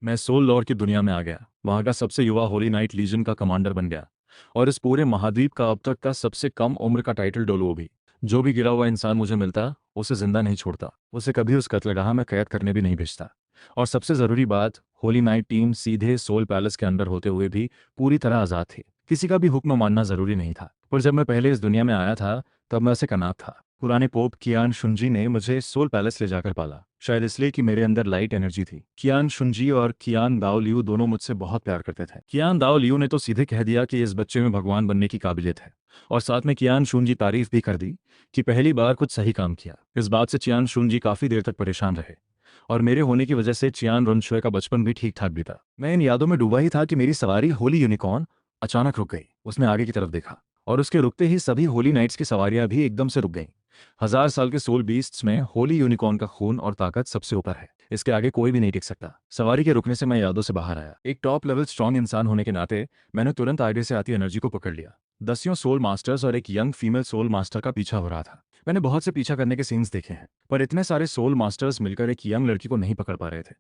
मैं सोल लॉर की दुनिया में आ गया, वहां का सबसे युवा होली नाइट लीजन का कमांडर बन गया। और इस पूरे महाद्वीप का अब तक का सबसे कम उम्र का टाइटल डोलो भी। जो भी गिरा हुआ इंसान मुझे मिलता, उसे जिंदा नहीं छोड़ता, उसे कभी उस कत्लगाह में कैद करने भी नहीं भेजता। और सबसे ज़रूरी बात, होली नाइट टीम सीधे सोल पैलेस के अंदर होते हुए भी पूरी तरह आज़ाद थी। किसी का भी हुक्म मानना ज़रूरी नहीं था। पर जब मैं पहले इस दुनिया में आया था, तब मैं उसे कनाथ था। पुराने पोप कियान शुंजी ने मुझे सोल पैलेस ले जाकर पाला, शायद इसलिए कि मेरे अंदर लाइट एनर्जी थी। कियान शुंजी और कियान दाओ लियू दोनों मुझसे बहुत प्यार करते थे। कियान दाओ लियू ने तो सीधे कह दिया कि इस बच्चे में भगवान बनने की काबिलियत है। और साथ में कियान शुंजी तारीफ भी कर दी कि पहली बार कुछ सही काम किया। इस बात से चियान शुंजी काफी देर तक परेशान रहे। और मेरे होने की वजह से चियान रुनशुए का बचपन भी ठीक ठाक बीता। मैं इन यादों में डूबा ही था कि मेरी सवारी होली यूनिकॉर्न अचानक रुक गई। उसने आगे की तरफ देखा, और उसके रुकते ही सभी होली नाइट्स की सवारियां भी एकदम से रुक गईं। 1000 साल के सोल बीस्ट्स में होली यूनिकॉर्न का खून और ताकत सबसे ऊपर है। इसके आगे कोई भी नहीं टिक सकता। सवारी के रुकने से मैं यादों से बाहर आया। एक टॉप लेवल स्ट्रांग इंसान होने के नाते मैंने तुरंत आगे से आती एनर्जी को पकड़ लिया। दसियों सोल मास्टर्स और एक यंग फीमेल सोल मास्टर का पीछा हो रहा था। मैंने बहुत से पीछा करने के सीन्स देखे हैं, पर इतने सारे सोल मास्टर्स मिलकर एक यंग लड़की को नहीं पकड़ पा रहे थे।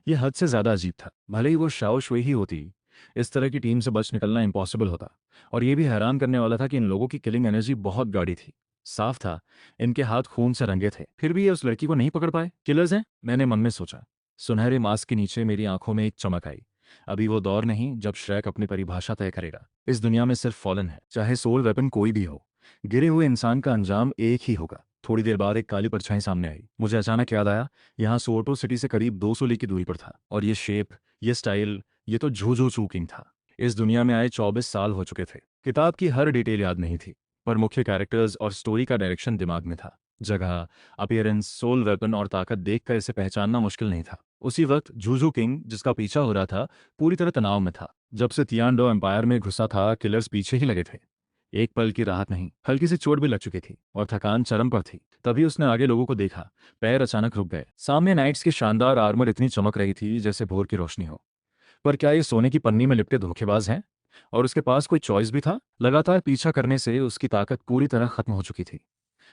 यह हद से ज्यादा अजीब था। भले ही वो शाओ शुई ही होती, इस तरह की टीम से बच निकलना इम्पॉसिबल होता। और ये भी हैरान करने वाला था कि इन लोगों की किलिंग एनर्जी बहुत गाढ़ी थी। साफ था, इनके हाथ खून से रंगे थे, फिर भी ये उस लड़की को नहीं पकड़ पाए। किलर्स हैं, मैंने मन में सोचा। सुनहरे मास्क के नीचे मेरी आंखों में एक चमक आई। अभी वो दौर नहीं जब श्रेक अपनी परिभाषा तय करेगा। इस दुनिया में सिर्फ फॉलन है, चाहे सोल वेपन कोई भी हो। गिरे हुए इंसान का अंजाम एक ही होगा। थोड़ी देर बाद एक काली परछाई सामने आई। मुझे अचानक याद आया, यहाँ सोटो सिटी से करीब 200 ली की दूरी पर था। और ये शेप, ये स्टाइल, ये तो झूझू चूकिंग था। इस दुनिया में आए 24 साल हो चुके थे। किताब की हर डिटेल याद नहीं थी, पर मुख्य कैरेक्टर्स और स्टोरी का डायरेक्शन दिमाग में था। जगह, अपीयरेंस, सोल वेपन और ताकत देखकर इसे पहचानना मुश्किल नहीं था। उसी वक्त जूजू किंग, जिसका पीछा हो रहा था, पूरी तरह तनाव में था। जब से तियानडो एम्पायर में घुसा था, किलर्स पीछे ही लगे थे। एक पल की राहत नहीं, हल्की सी चोट भी लग चुकी थी और थकान चरम पर थी। तभी उसने आगे लोगों को देखा। पैर अचानक रुक गए। सामने नाइट्स की शानदार आर्मर इतनी चमक रही थी जैसे भोर की रोशनी हो। पर क्या ये सोने की पन्नी में लिपटे धोखेबाज हैं? और उसके पास कोई चॉइस भी था? लगातार पीछा करने से उसकी ताकत पूरी तरह खत्म हो चुकी थी।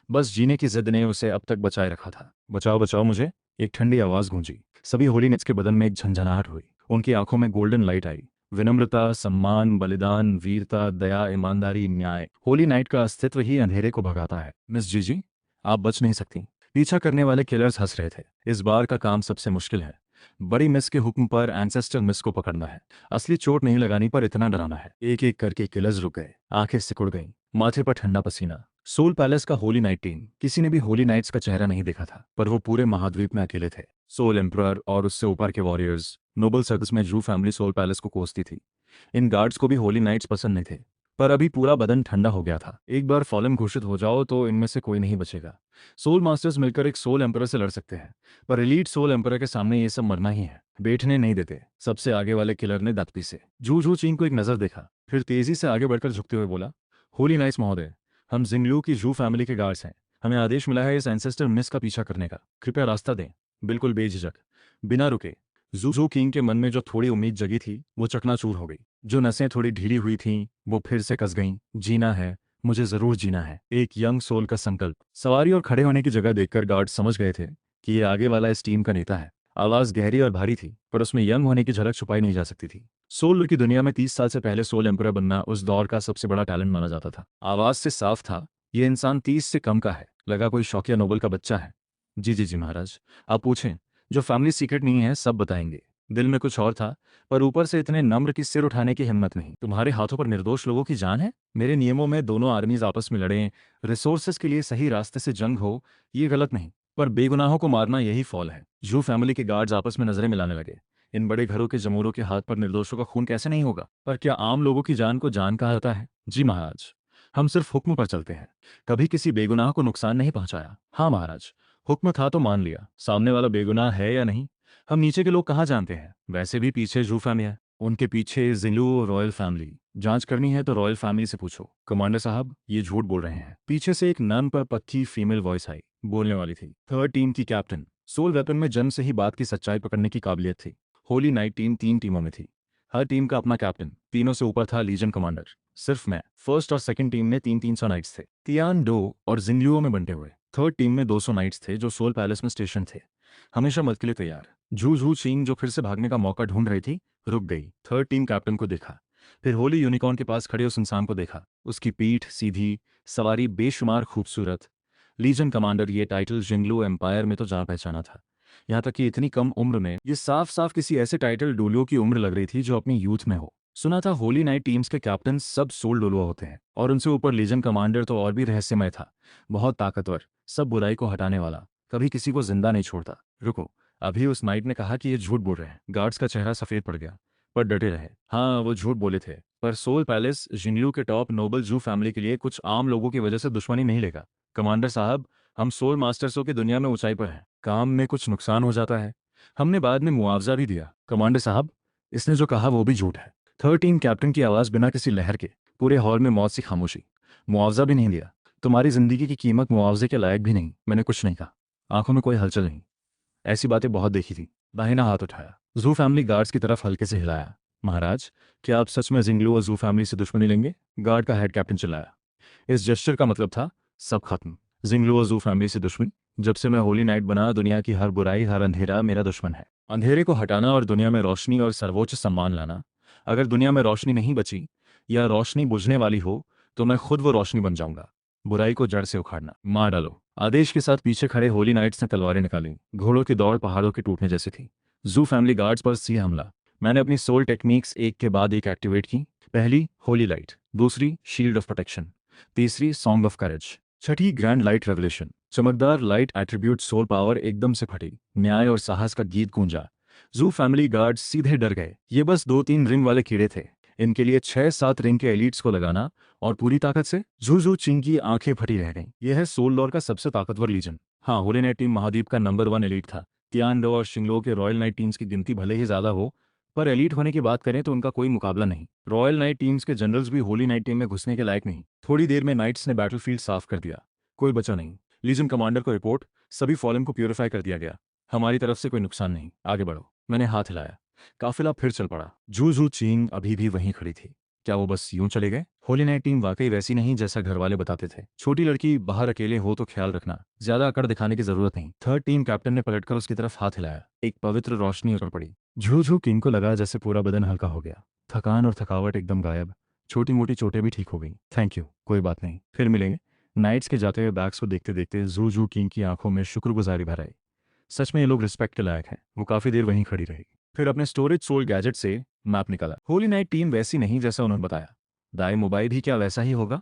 बस जीने की जिद ने उसे अब तक बचाए रखा था। बचाओ बचाओ मुझे, एक ठंडी आवाज गूंजी। सभी होली नेट्स के बदन में एक झंझनाहट हुई। उनकी आंखों में गोल्डन लाइट आई। विनम्रता, सम्मान, बलिदान, वीरता, दया, ईमानदारी, न्याय। होली नाइट का अस्तित्व ही अंधेरे को भगाता है। मिस जीजी, आप बच नहीं सकती। पीछा करने वाले किलर्स हंस रहे थे। इस बार का काम सबसे मुश्किल है। बड़ी मिस के हुक्म पर एंसेस्टर मिस को पकड़ना है। असली चोट नहीं लगानी, पर इतना डराना है। एक एक करके किलर्स रुक गए। आंखें सिकुड़ गईं, माथे पर ठंडा पसीना। सोल पैलेस का होली नाइट टीम, किसी ने भी होली नाइट्स का चेहरा नहीं देखा था, पर वो पूरे महाद्वीप में अकेले थे। सोल एम्परर और उससे ऊपर के वॉरियर्स, नोबल सर्कस में जू फैमिली सोल पैलेस को कोसती थी। इन गार्ड्स को भी होली नाइट्स पसंद नहीं थे। पर अभी पूरा बदन ठंडा हो गया था। एक बार फॉलन घोषित हो जाओ तो इनमें से कोई नहीं बचेगा। सोल मास्टर्स मिलकर एक सोल एम्परर से लड़ सकते हैं, पर एलीट सोल एम्परर के सामने ये सब मरना ही है। बैठने नहीं देते। सबसे आगे वाले किलर ने दांत पीसे। जू जू चिंग को एक नजर देखा, फिर तेजी से आगे बढ़कर झुकते हुए बोला, होली नाइट्स महोदय, हम जिंगलू की जू फैमिली के गार्ड्स हैं। हमें आदेश मिला है इस एंसेस्टर मिस का पीछा करने का। कृपया रास्ता दें। बिल्कुल बेझिझक, बिना रुके। जू किंग के मन में जो थोड़ी उम्मीद जगी थी, वो चकनाचूर हो गई। जो नसें थोड़ी ढीली हुई थीं, वो फिर से कस गईं। जीना है, मुझे जरूर जीना है। एक यंग सोल का संकल्प। सवारी और खड़े होने की जगह देखकर गार्ड समझ गए थे कि ये आगे वाला इस टीम का नेता है। आवाज गहरी और भारी थी, पर उसमें यंग होने की झलक छुपाई नहीं जा सकती थी। सोल की दुनिया में 30 साल से पहले सोल एम्परर बनना उस दौर का सबसे बड़ा टैलेंट माना जाता था। आवाज से साफ था, ये इंसान 30 से कम का है। लगा कोई शौकिया नोबल का बच्चा है। जी जी जी महाराज, आप पूछें। जो फैमिली सीक्रेट नहीं है, सब बताएंगे। दिल में कुछ और था, पर ऊपर से इतने नम्र कि सिर उठाने की हिम्मत नहीं। तुम्हारे हाथों पर निर्दोष लोगों की जान है। मेरे नियमों में दोनों आर्मीज आपस में लड़ें, रिसोर्सेस के लिए सही रास्ते से जंग हो, ये गलत नहीं। पर बेगुनाहों को मारना यही फॉल है। जू फैमिली के गार्ड्स आपस में नजरें मिलाने लगे। इन बड़े घरों के जमूरों के हाथ पर निर्दोषों का खून कैसे नहीं होगा? पर क्या आम लोगों की जान को जान कहा जाता है? जी महाराज, हम सिर्फ हुक्म पर चलते हैं। कभी किसी बेगुनाह को नुकसान नहीं पहुंचाया। हाँ महाराज, हुक्म था तो मान लिया। सामने वाला बेगुनाह है या नहीं, हम नीचे के लोग कहाँ जानते हैं। वैसे भी पीछे जू फैमिली है, उनके पीछे जिंगलू रॉयल फैमिली। जांच करनी है तो रॉयल फैमिली से पूछो। कमांडर साहब, ये झूठ बोल रहे हैं। पीछे से एक नन पर पक्की फीमेल वॉइस आई। बोलने वाली थी थर्ड टीम की कैप्टन। सोल वेपन में जन्म से ही बात की सच्चाई पकड़ने की काबिलियत थी। होली नाइट टीम 3 टीमों में थी। हर टीम का अपना कैप्टन। तीनों से ऊपर था लीजन कमांडर। सिर्फ मैं। फर्स्ट और सेकंड टीम में 300 नाइट्स थे, तियान डो और जिंगलुओ में बंटे हुए। थर्ड टीम में 200 नाइट्स थे जो सोल पैलेस में स्टेशन थे, हमेशा मदद के लिए तैयार। झू झू चिंग जो फिर से भागने का मौका ढूंढ रही थी, रुक गई। थर्ड टीम कैप्टन को देखा, फिर होली यूनिकॉर्न के पास खड़े उस इंसान को देखा। उसकी पीठ सीधी, सवारी बेशुमार खूबसूरत। लीजन कमांडर ये टाइटल जिंगलू एम्पायर में तो जान पहचाना था। यहाँ तक कि इतनी कम उम्र में ये साफ साफ किसी ऐसे टाइटल डोलियो की उम्र लग रही थी जो अपनी यूथ में हो। सुना था होली नाइट टीम्स के कैप्टन सब सोल डोलुआ होते हैं, और उनसे ऊपर लीजन कमांडर तो और भी रहस्यमय था। बहुत ताकतवर, सब बुराई को हटाने वाला, कभी किसी को जिंदा नहीं छोड़ता। रुको, अभी उस नाइट ने कहा कि ये झूठ बोल रहे हैं। गार्ड्स का चेहरा सफेद पड़ गया, पर डटे रहे। हाँ, वो झूठ बोले थे, पर सोल पैलेस जिंगलू के टॉप नोबल जू फैमिली के लिए कुछ आम लोगों की वजह से दुश्मनी नहीं लेगा। कमांडर साहब, हम सोल मास्टर्सों की दुनिया में ऊंचाई पर हैं। काम में कुछ नुकसान हो जाता है, हमने बाद में मुआवजा भी दिया। कमांडर साहब, इसने जो कहा वो भी झूठ है। थर्ड टीम कैप्टन की आवाज़ बिना किसी लहर के। पूरे हॉल में मौत सी खामोशी। मुआवजा भी नहीं दिया? तुम्हारी जिंदगी की कीमत मुआवजे के लायक भी नहीं। मैंने कुछ नहीं कहा। आंखों में कोई हलचल नहीं। ऐसी बातें बहुत देखी थी। दाहिना हाथ उठाया, जू फैमिली गार्ड्स की तरफ हल्के से हिलाया। महाराज, क्या आप सच में जिंगलू और जू फैमिली से दुश्मनी लेंगे? गार्ड का हेड कैप्टन चिल्लाया। इस जेस्चर का मतलब था सब खत्म। जिंगलू और जू फैमिली से दुश्मनी? जब से मैं होली नाइट बना, दुनिया की हर बुराई, हर अंधेरा मेरा दुश्मन है। अंधेरे को हटाना और दुनिया में रोशनी और सर्वोच्च सम्मान लाना। अगर दुनिया में रोशनी नहीं बची या रोशनी बुझने वाली हो, तो मैं खुद वो रोशनी बन जाऊंगा। बुराई को जड़ से उखाड़ना, मार डालो। आदेश के साथ पीछे खड़े होली नाइट्स ने तलवारें निकाली। घोड़ों की दौड़ पहाड़ों के टूटने जैसी थी। जू फैमिली गार्ड्स पर सीधा हमला। मैंने अपनी सोल टेक्निक्स एक के बाद एक एक्टिवेट की। पहली होली लाइट, दूसरी शील्ड ऑफ प्रोटेक्शन, तीसरी song of courage, Chhathi grand light revelation. चमकदार लाइट एट्रीब्यूट सोल पावर एकदम से फटी। न्याय और साहस का गीत गूंजा। जू फैमिली गार्ड्स सीधे डर गए। ये बस 2-3 रिंग वाले कीड़े थे, इनके लिए 6-7 रिंग के एलिट्स को लगाना और पूरी ताकत से। झू झू चिंग की आंखें फटी रह गईं। यह है सोल लॉर का सबसे ताकतवर लीजन। हाँ, होली नाइट टीम महाद्वीप का नंबर 1 एलिट था। तियान और शिंगलो के रॉयल नाइट टीम्स की गिनती भले ही ज्यादा हो, पर एलिट होने की बात करें तो उनका कोई मुकाबला नहीं। रॉयल नाइट टीम्स के जनरल्स भी होली नाइट टीम में घुसने के लायक नहीं। थोड़ी देर में नाइट्स ने बैटलफील्ड साफ कर दिया। कोई बचा नहीं। लीजन कमांडर को रिपोर्ट, सभी फॉलन को प्यूरिफाई कर दिया गया। हमारी तरफ से कोई नुकसान नहीं, आगे बढ़ो। मैंने हाथ हिलाया। काफिला फिर चल पड़ा। झू झू चिंग अभी भी वहीं खड़ी थी। क्या वो बस यूं चले गए? होली नाइट टीम वाकई वैसी नहीं जैसा घर वाले बताते थे। छोटी लड़की बाहर अकेले हो तो ख्याल रखना, ज्यादा अकड़ दिखाने की जरूरत नहीं। थर्ड टीम कैप्टन ने पलटकर उसकी तरफ हाथ हिलाया। एक पवित्र रोशनी उतर पड़ी। झू झू किंग को लगा जैसे पूरा बदन हल्का हो गया। थकान और थकावट एकदम गायब। छोटी मोटी चोटें भी ठीक हो गई। थैंक यू, कोई बात नहीं, फिर मिलेंगे। नाइट्स के जाते हुए बैग्स को देखते देखते झू झू किंग की आंखों में शुक्रगुजारी भर आई। सच में ये लोग रिस्पेक्ट के लायक हैं। वो काफी देर वहीं खड़ी रही, फिर अपने स्टोरेज सोल गैजेट से मैप निकाला। होली नाइट टीम वैसी नहीं जैसा उन्होंने बताया। दाई मोबाइल भी क्या वैसा ही होगा?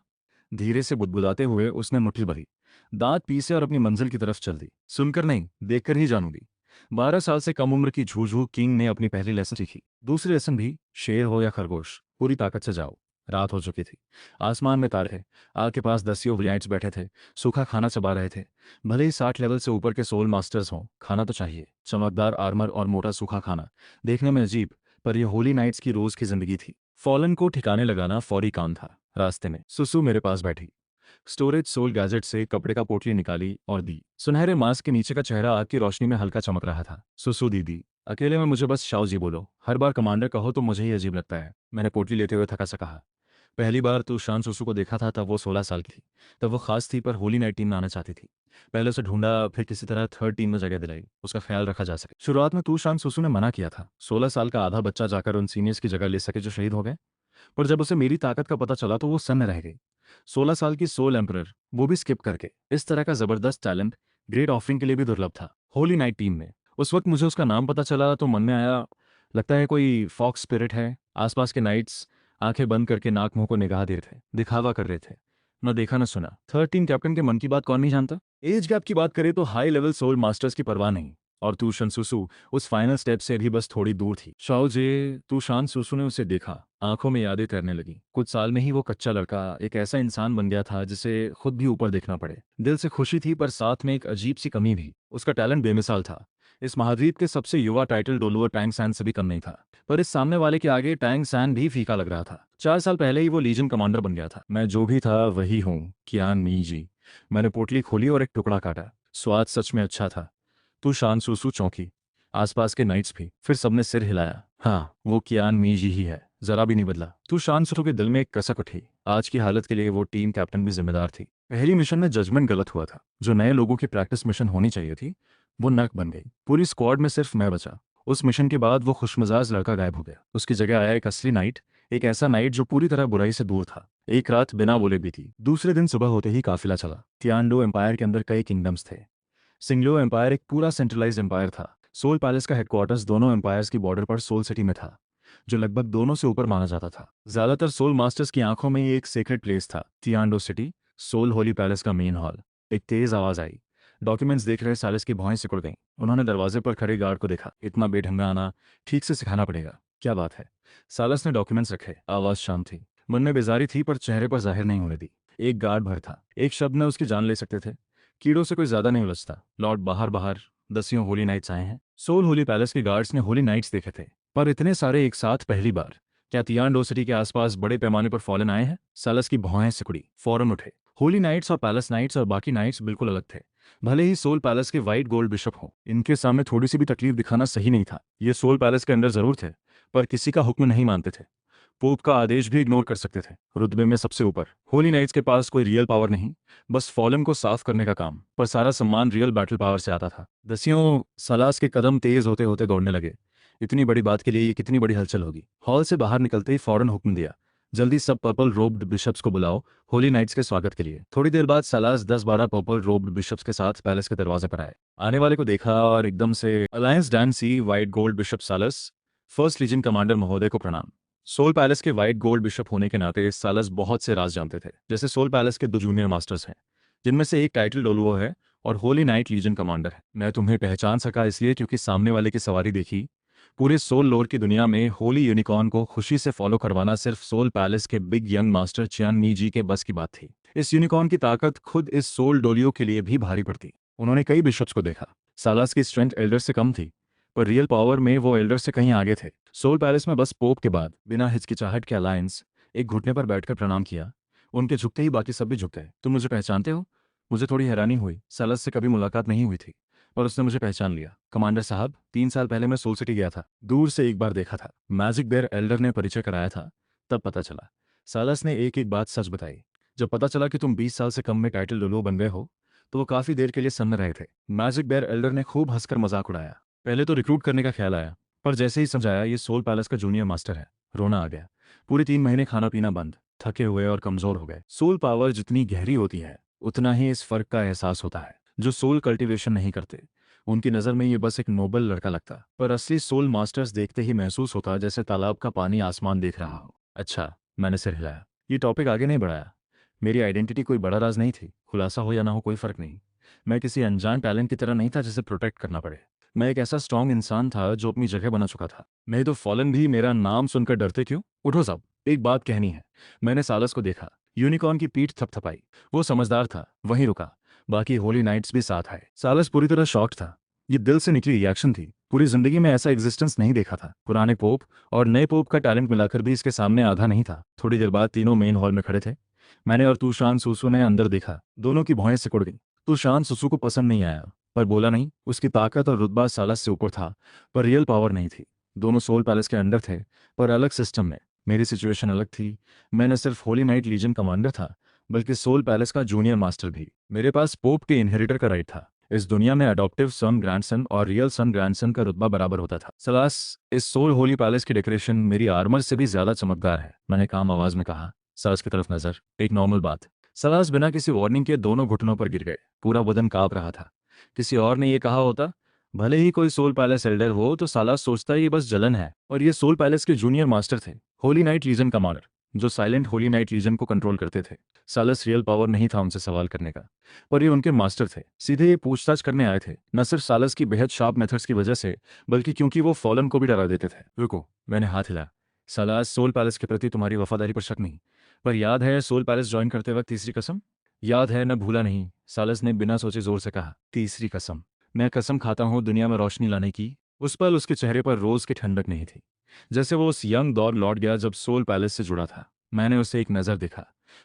धीरे से बुदबुदाते हुए उसने मुट्ठी भरी, दांत पीसे और अपनी मंजिल की तरफ चल दी। सुनकर नहीं, देखकर ही जानूंगी। 12 साल से कम उम्र की झूझू किंग ने अपनी पहली लेसन सीखी। दूसरी लेसन भी, शेर हो या खरगोश, पूरी ताकत से जाओ। रात हो चुकी थी। आसमान में तारे थे। आग के पास 10 वेरिएंट्स बैठे थे, सूखा खाना चबा रहे थे। भले ही 60 लेवल से ऊपर के सोल मास्टर्स हों, खाना तो चाहिए। चमकदार आर्मर और मोटा सूखा खाना, देखने में अजीब, पर यह होली नाइट्स की रोज की जिंदगी थी। फॉलन को ठिकाने लगाना फौरी काम था। रास्ते में सुसु मेरे पास बैठी। स्टोरेज सोल गैजेट से कपड़े का पोटली निकाली और दी। सुनहरे मास्क के नीचे का चेहरा आग की रोशनी में हल्का चमक रहा था। सुसु दीदी, अकेले में मुझे बस शाओ जी बोलो। हर बार कमांडर कहो तो मुझे ही अजीब लगता है। मैंने पोटली लेते हुए थका सा कहा। पहली बार तू शान सुसु को देखा था तब वो 16 साल की थी। तब वो खास थी, पर होली नाइट टीम में आना चाहती थी। पहले उसे ढूंढा, फिर किसी तरह थर्ड टीम में जगह दिलाई, उसका ख्याल रखा जा सके। शुरुआत में तू शान सुसु ने मना किया था। 16 साल का आधा बच्चा जाकर उन सीनियर्स की जगह ले सके जो शहीद हो गए। पर जब उसे मेरी ताकत का पता चला तो वो सन्न रह गई। 16 साल की सोल एम्परर, वो भी स्किप करके। इस तरह का जबरदस्त टैलेंट ग्रेट ऑफरिंग के लिए भी दुर्लभ था होली नाइट टीम में। उस वक्त मुझे उसका नाम पता चला तो मन में आया, लगता है कोई फॉक्स स्पिरिट है। आसपास के नाइट्स आंखें बंद करके नाक मुंह को निगाह दे रहे थे, दिखावा कर रहे थे। न देखा न सुना। थर्ड टीम कैप्टन के मन की बात कौन नहीं जानता? एज गैप की बात करें तो हाई लेवल सोल मास्टर्स की परवाह नहीं। और तू शनसुसु उस फाइनल स्टेप से भी बस थोड़ी दूर थी। शाओ जे, तू शान सुसु ने उसे देखा। आंखों में यादें तैरने लगी। कुछ साल में ही वो कच्चा लड़का एक ऐसा इंसान बन गया था जिसे खुद भी ऊपर देखना पड़े। दिल से खुशी थी, पर साथ में एक अजीब सी कमी भी। उसका टैलेंट बेमिसाल था। इस महाद्वीप के सबसे युवा टाइटल डोलुआ टैंग सैन से भी कम नहीं था। पर इस सामने वाले के आगे टैंग सैन भी फीका लग रहा था। 4 साल पहले ही वो लीजन कमांडर बन गया था। मैं जो भी था वही हूँ, कियान मी जी। मैंने पोटली खोली और एक टुकड़ा काटा। स्वाद सच में अच्छा था। तू शान सुसु चौंकी, आसपास के नाइट्स भी। फिर सबने सिर हिलाया। हाँ, वो कियान मी जी ही है, जरा भी नहीं बदला। तू शान सुसु के दिल में एक कसक उठी। आज की हालत के लिए वो टीम कैप्टन भी जिम्मेदार थी। पहली मिशन में जजमेंट गलत हुआ था। जो नए लोगों की प्रैक्टिस मिशन होनी चाहिए थी वो नर्क बन गई। पूरी स्क्वाड में सिर्फ मैं बचा। उस मिशन के बाद वो खुशमिजाज लड़का गायब हो गया। उसकी जगह आया एक असली नाइट, एक ऐसा नाइट जो पूरी तरह बुराई से दूर था। एक रात बिना बोले भी थी। दूसरे दिन सुबह होते ही काफिला चला। तियानडो एम्पायर के अंदर कई किंगडम्स थे। सिंगलो एम्पायर एक पूरा सेंट्रलाइज्ड एम्पायर था। सोल पैलेस का हेडक्वार्टर्स दोनों एम्पायर्स की बॉर्डर पर सोल सिटी में था, जो लगभग दोनों से ऊपर माना जाता था। ज्यादातर सोल मास्टर्स की आंखों में ये एक सेक्रेट प्लेस था। तियानडो सिटी, सोल होली पैलेस का मेन हॉल। एक तेज आवाज आई। डॉक्यूमेंट्स देख रहे सालिस की भौहें सिकुड़ गईं। उन्होंने दरवाजे पर खड़े गार्ड को देखा। इतना बेढंगा आना ठीक से सिखाना पड़ेगा। क्या बात है? सालस ने डॉक्यूमेंट्स रखे। आवाज शांत थी, मन में बेजारी थी, पर चेहरे पर जाहिर नहीं होने दी। एक गार्ड भर था। एक शब्द ने उसकी जान ले सकते थे। कीड़ों से कोई ज्यादा नहीं उलझता। लॉर्ड बाहर बाहर, दसियों होली नाइट्स आए हैं। सोल होली पैलेस के गार्ड्स ने होली नाइट्स देखे थे, पर इतने सारे एक साथ पहली बार। क्या तियानडो सिटी के आसपास बड़े पैमाने पर फॉलन आए हैं? सालस की भौहें सिकुड़ी। फौरन उठे। होली नाइट्स और पैलेस नाइट्स और बाकी नाइट्स बिल्कुल अलग थे। भले ही सोल पैलेस के वाइट गोल्ड बिशप हो, इनके सामने थोड़ी सी भी तकलीफ दिखाना सही नहीं था। ये सोल पैलेस के अंदर जरूर थे, पर किसी का हुक्म नहीं मानते थे। पोप का आदेश भी इग्नोर कर सकते थे। रुतबे में सबसे ऊपर। होली नाइट्स के पास कोई रियल पावर नहीं, बस फॉलन को साफ करने का काम। पर सारा सम्मान रियल बैटल पावर से आता था। दसियों सलास के कदम तेज होते होते दौड़ने लगे। इतनी बड़ी बात के लिए ये कितनी बड़ी हलचल होगी। हॉल से बाहर निकलते ही फौरन हुक्म दिया, जल्दी सब पर्पल रोब्ड बिशप्स को बुलाओ होली नाइट्स के स्वागत के लिए। थोड़ी देर बाद सलास 10-12 पर्पल रोब्ड बिशप्स के साथ पैलेस के दरवाजे पर आए। आने वाले को देखा और एकदम से अलायंस डांसी वाइट गोल्ड बिशप सालस, फर्स्ट लीजन कमांडर महोदय को प्रणाम। सोल पैलेस के वाइट गोल्ड बिशप होने के नाते सालस बहुत से राज जानते थे। जैसे सोल पैलेस के 2 जूनियर मास्टर्स हैं, जिनमें से एक टाइटल डोलुओ है और होली नाइट लीजन कमांडर है। मैं तुम्हें पहचान सका इसलिए क्योंकि सामने वाले की सवारी देखी। पूरे सोल लोर की दुनिया में होली यूनिकॉर्न को खुशी से फॉलो करवाना सिर्फ सोल पैलेस के बिग यंग मास्टर चियान नी जी के बस की बात थी। इस यूनिकॉर्न की ताकत खुद इस सोल डोलियो के लिए भी भारी पड़ती। उन्होंने कई बिशप्स को देखा। सालास की स्ट्रेंथ एल्डर से कम थी, पर रियल पावर में वो एल्डर से कहीं आगे थे। सोल पैलेस में बस पोप के बाद बिना हिचकिचाहट के अलायंस एक घुटने पर बैठकर प्रणाम किया। उनके झुकते ही बाकी सब भी झुक गए। तुम मुझे पहचानते हो? मुझे थोड़ी हैरानी हुई। सालस से कभी मुलाकात नहीं हुई थी, और उसने मुझे पहचान लिया। कमांडर साहब, 3 साल पहले मैं सोल सिटी गया था। दूर से एक बार देखा था। मैजिक बेयर एल्डर ने परिचय कराया था, तब पता चला। सालस ने एक एक बात सच बताई। जब पता चला कि तुम 20 साल से कम में टाइटल डोलो बन गए हो, तो वो काफी देर के लिए सन्न रहे थे। मैजिक बेयर एल्डर ने खूब हंसकर मजाक उड़ाया। पहले तो रिक्रूट करने का ख्याल आया, पर जैसे ही समझाया ये सोल पैलेस का जूनियर मास्टर है, रोना आ गया। पूरे 3 महीने खाना पीना बंद, थके हुए और कमजोर हो गए। सोल पावर जितनी गहरी होती है, उतना ही इस फर्क का एहसास होता है। जो सोल कल्टीवेशन नहीं करते, उनकी नज़र में ये बस एक नोबल लड़का लगता, पर असली सोल मास्टर्स देखते ही महसूस होता जैसे तालाब का पानी आसमान देख रहा हो। अच्छा, मैंने सिर हिलाया। ये टॉपिक आगे नहीं बढ़ाया। मेरी आइडेंटिटी कोई बड़ा राज नहीं थी। खुलासा हो या ना हो कोई फर्क नहीं। मैं किसी अनजान टैलेंट की तरह नहीं था जिसे प्रोटेक्ट करना पड़े। मैं एक ऐसा स्ट्रांग इंसान था जो अपनी जगह बना चुका था। मैं तो फॉलन भी मेरा नाम सुनकर डरते क्यों? उठो सब, एक बात कहनी है। मैंने सालस को देखा। यूनिकॉर्न की पीठ थपथपाई। वो समझदार था, वहीं रुका। बाकी होली नाइट्स भी साथ आए। सालस पूरी तरह शॉक्ड था। ये दिल से निकली रिएक्शन थी। पूरी जिंदगी में ऐसा एग्जिस्टेंस नहीं देखा था। पुराने पोप और नए पोप का टैलेंट मिलाकर भी इसके सामने आधा नहीं था। थोड़ी देर बाद तीनों मेन हॉल में खड़े थे। मैंने और तूशान सुसु ने अंदर देखा। दोनों की भौहें सिकुड़ गई। तूशान सुसु को पसंद नहीं आया, पर बोला नहीं। उसकी ताकत और रुतबा सालस से ऊपर था, पर रियल पावर नहीं थी। दोनों सोल पैलेस के अंडर थे, पर अलग सिस्टम में। मेरी सिचुएशन अलग थी। मैं न सिर्फ होली नाइट लीजन कमांडर था, बल्कि सोल पैलेस का जूनियर मास्टर भी। मेरे पास पोप के इनहेरिटर का राइट था। इस दुनिया में अडॉप्टिव सन ग्रैंडसन और रियल सन ग्रैंडसन का रुतबा बराबर होता था। सलास, इस सोल होली पैलेस की डेकोरेशन मेरी आर्मर से भी ज्यादा चमकदार है, मैंने काम आवाज में कहा। सलास की तरफ नजर, एक नॉर्मल बात। सलास बिना किसी वार्निंग के दोनों घुटनों पर गिर गए। पूरा बदन कांप रहा था। किसी और ने ये कहा होता, भले ही कोई सोल पैलेस एल्डर हो, तो सालास सोचता ये बस जलन है। और ये सोल पैलेस के जूनियर मास्टर थे, होली नाइट लीजन कमांडर, जो साइलेंट होली नाइट लीजन को कंट्रोल करते थे। सालस रियल पावर नहीं था उनसे सवाल करने का, पर ये उनके मास्टर थे। सीधे ये पूछताछ करने आए थे, न सिर्फ सालस की बेहद शार्प मेथड्स की वजह से, बल्कि क्योंकि वो फॉलन को भी डरा देते थे। रुको, मैंने हाथ हिलाया। सालास, सोल पैलेस के प्रति तुम्हारी वफादारी पर शक नहीं, पर याद है सोल पैलेस ज्वाइन करते वक्त तीसरी कसम? याद है न, भूला नहीं, सालस ने बिना सोचे जोर से कहा। तीसरी कसम? मैं कसम खाता हूँ दुनिया में रोशनी लाने की। उस पल उसके चेहरे पर रोज की ठंडक नहीं थी, जैसे वो उस यंग दौर लौट गया जब सोल पैलेस से जुड़ा था। मैंने उसे एक नज़र देखा,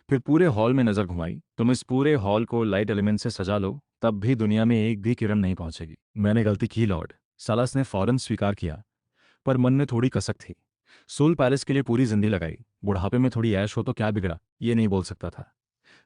फिर पूरे हॉल में नज़र घुमाई। तुम इस पूरे हॉल को लाइट एलिमेंट से सजा लो, तब भी दुनिया में एक भी किरण नहीं पहुंचेगी। मैंने गलती की लॉर्ड, सालास ने फौरन स्वीकार किया, पर मन में थोड़ी कसक थी। सोल पैलेस के लिए पूरी जिंदगी लगाई, बुढ़ापे में थोड़ी ऐश हो तो क्या बिगड़ा, ये नहीं बोल सकता था।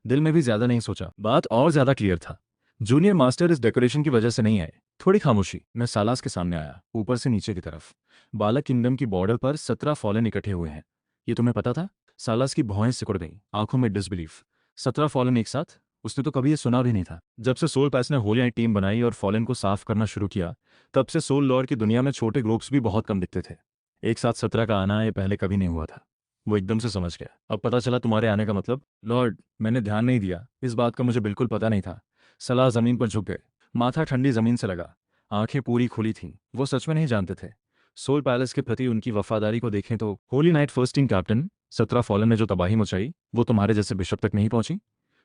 दिल में भी ज्यादा नहीं सोचा। बात और ज्यादा क्लियर था। जूनियर मास्टर इस डेकोरेशन की वजह से नहीं आए। थोड़ी खामोशी। मैं सालास के सामने आया, ऊपर से नीचे की तरफ। बालक किंगडम की बॉर्डर पर 17 फॉलन इकट्ठे हुए हैं। ये तुम्हें पता था? सालास की भौहें सिकुड़ गईं, आंखों में डिसबिलीफ। 17 फॉलन एक साथ? उसने तो कभी ये सुना भी नहीं था। जब से सोल पैस ने होली नाइट टीम बनाई और फॉलन को साफ करना शुरू किया, तब से सोल लॉर्ड की दुनिया में छोटे ग्रुप्स भी बहुत कम दिखते थे। एक साथ 17 का आना ये पहले कभी नहीं हुआ था। वो एकदम से समझ गया। अब पता चला तुम्हारे आने का मतलब? लॉर्ड, मैंने ध्यान नहीं दिया, इस बात का मुझे बिल्कुल पता नहीं था। सलाह जमीन पर झुक गए, माथा ठंडी जमीन से लगा, आंखें पूरी खुली थीं। वो सच में नहीं जानते थे। सोल पैलेस के प्रति उनकी वफादारी को देखें तो Holi night first team captain 17 fallen ने जो तबाही मचाई, वो तुम्हारे जैसे बिशप तक नहीं पहुंची।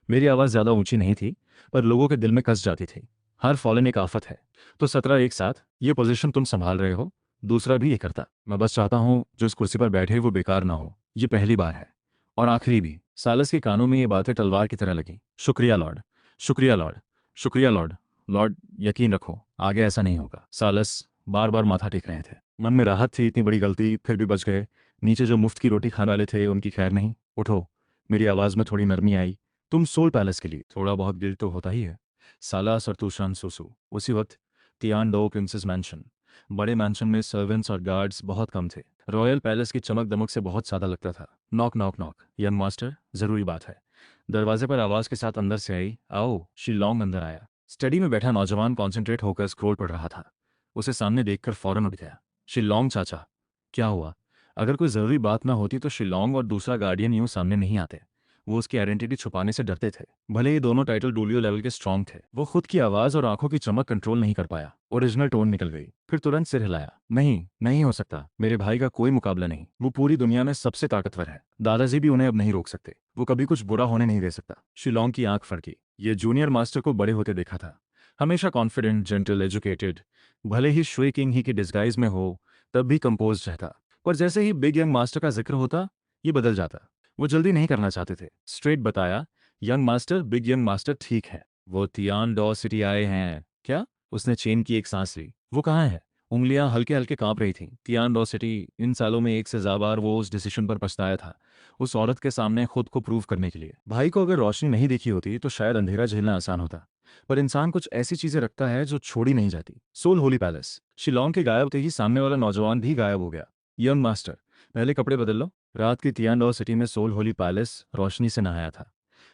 मेरी आवाज़ ज़्यादा ऊंची नहीं थी, पर लोगों के दिल में कस जाती थी। हर फॉलन एक आफत है, तो 17 एक साथ? ये पोजीशन तुम संभाल रहे हो, दूसरा भी ये करता। मैं बस चाहता हूँ जो इस कुर्सी पर बैठे वो बेकार ना हो। ये पहली बार है और आखिरी भी। सालस के कानों में ये बातें तलवार की तरह लगी। शुक्रिया लॉर्ड, शुक्रिया लॉर्ड, शुक्रिया लॉर्ड। लॉर्ड, यकीन रखो, आगे ऐसा नहीं होगा। सालस बार बार माथा टेक रहे थे। मन में राहत थी, इतनी बड़ी गलती फिर भी बच गए। नीचे जो मुफ्त की रोटी खाने वाले थे उनकी खैर नहीं। उठो। मेरी आवाज़ में थोड़ी नरमी आई। तुम सोल पैलेस के लिए थोड़ा बहुत गिल्ट तो होता ही है। सालास और तूशान सुसु। उसी वक्त तियान डो प्रिंसेस मैंशन। बड़े मैंशन में सर्वेंट्स और गार्ड्स बहुत कम थे। रॉयल पैलेस की चमक दमक से बहुत सादा लगता था। Knock knock knock. Young master, जरूरी बात है। दरवाजे पर आवाज़ के साथ अंदर से आई, आओ। शिलोंग अंदर आया। स्टडी में बैठा नौजवान कॉन्सेंट्रेट होकर स्क्रोल पढ़ रहा था। उसे सामने देखकर फौरन उठ गया। शिलोंग चाचा। क्या हुआ? अगर कोई ज़रूरी बात ना होती तो शिलोंग और दूसरा गार्डियन यूं सामने नहीं आते। वो उसकी आइडेंटिटी छुपाने से डरते थे। भले ही दोनों टाइटल डूलियो लेवल के स्ट्रांग थे, वो खुद की आवाज़ और आंखों की चमक कंट्रोल नहीं कर पाया। ओरिजिनल टोन निकल गई। फिर तुरंत सिर हिलाया। नहीं, नहीं हो सकता। मेरे भाई का कोई मुकाबला नहीं। वो पूरी दुनिया में सबसे ताकतवर है। दादाजी भी उन्हें अब नहीं रोक सकते। वो कभी कुछ बुरा होने नहीं दे सकता। शिलोंग की आंख फड़की। ये जूनियर मास्टर को बड़े होते देखा था। हमेशा कॉन्फिडेंट, जेंटल, एजुकेटेड। भले ही श्वे किंग ही की डिस्गाइज में हो, तब भी कंपोज रहता। पर जैसे ही बिग यंग मास्टर का जिक्र होता, ये बदल जाता। वो जल्दी नहीं करना चाहते थे। स्ट्रेट बताया, young master, big young master ठीक है। वो तियान डॉ सिटी आए हैं क्या? उसने चेन की एक सांस ली। वो कहाँ है? उंगलियां हल्के हल्के कांप रही थीं। तियान डॉ सिटी। इन सालों में एक से ज्यादा बार वो उस डिसीजन पर पछताया था, उस औरत के सामने खुद को प्रूव करने के लिए। भाई को अगर रोशनी नहीं दिखी होती तो शायद अंधेरा झेलना आसान होता। पर इंसान कुछ ऐसी चीजें रखता है जो छोड़ी नहीं जाती। Soul Holi palace. शिलोंग के गायब होते ही सामने वाला नौजवान भी गायब हो गया। यंग मास्टर, पहले कपड़े बदल लो। रात की तियान सिटी में सोल होली पैलेस रोशनी से नहाया था।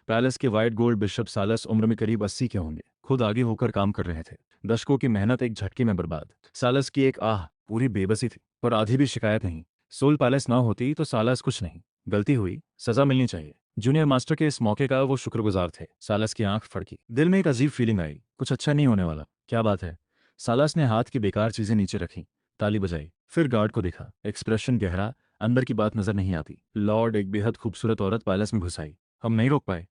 पैलेस के वाइट गोल्ड बिशप सालस उम्र में करीब 80 के होंगे, खुद आगे होकर काम कर रहे थे। दशकों की मेहनत एक झटके में बर्बाद। सालस की एक आह पूरी बेबसी थी, पर आधी भी शिकायत नहीं। सोल पैलेस ना होती तो सालस कुछ नहीं। गलती हुई, सजा मिलनी चाहिए। जूनियर मास्टर के इस मौके का वो शुक्रगुजार थे। सालस की आंख फड़की। दिल में एक अजीब फीलिंग आई, कुछ अच्छा नहीं होने वाला। क्या बात है? सालस ने हाथ की बेकार चीजें नीचे रखी, ताली बजाई। फिर गार्ड को देखा, एक्सप्रेशन गहरा, अंदर की बात नजर नहीं आती। लॉर्ड, एक बेहद खूबसूरत औरत पैलेस में घुस आई। हम नहीं रोक पाए।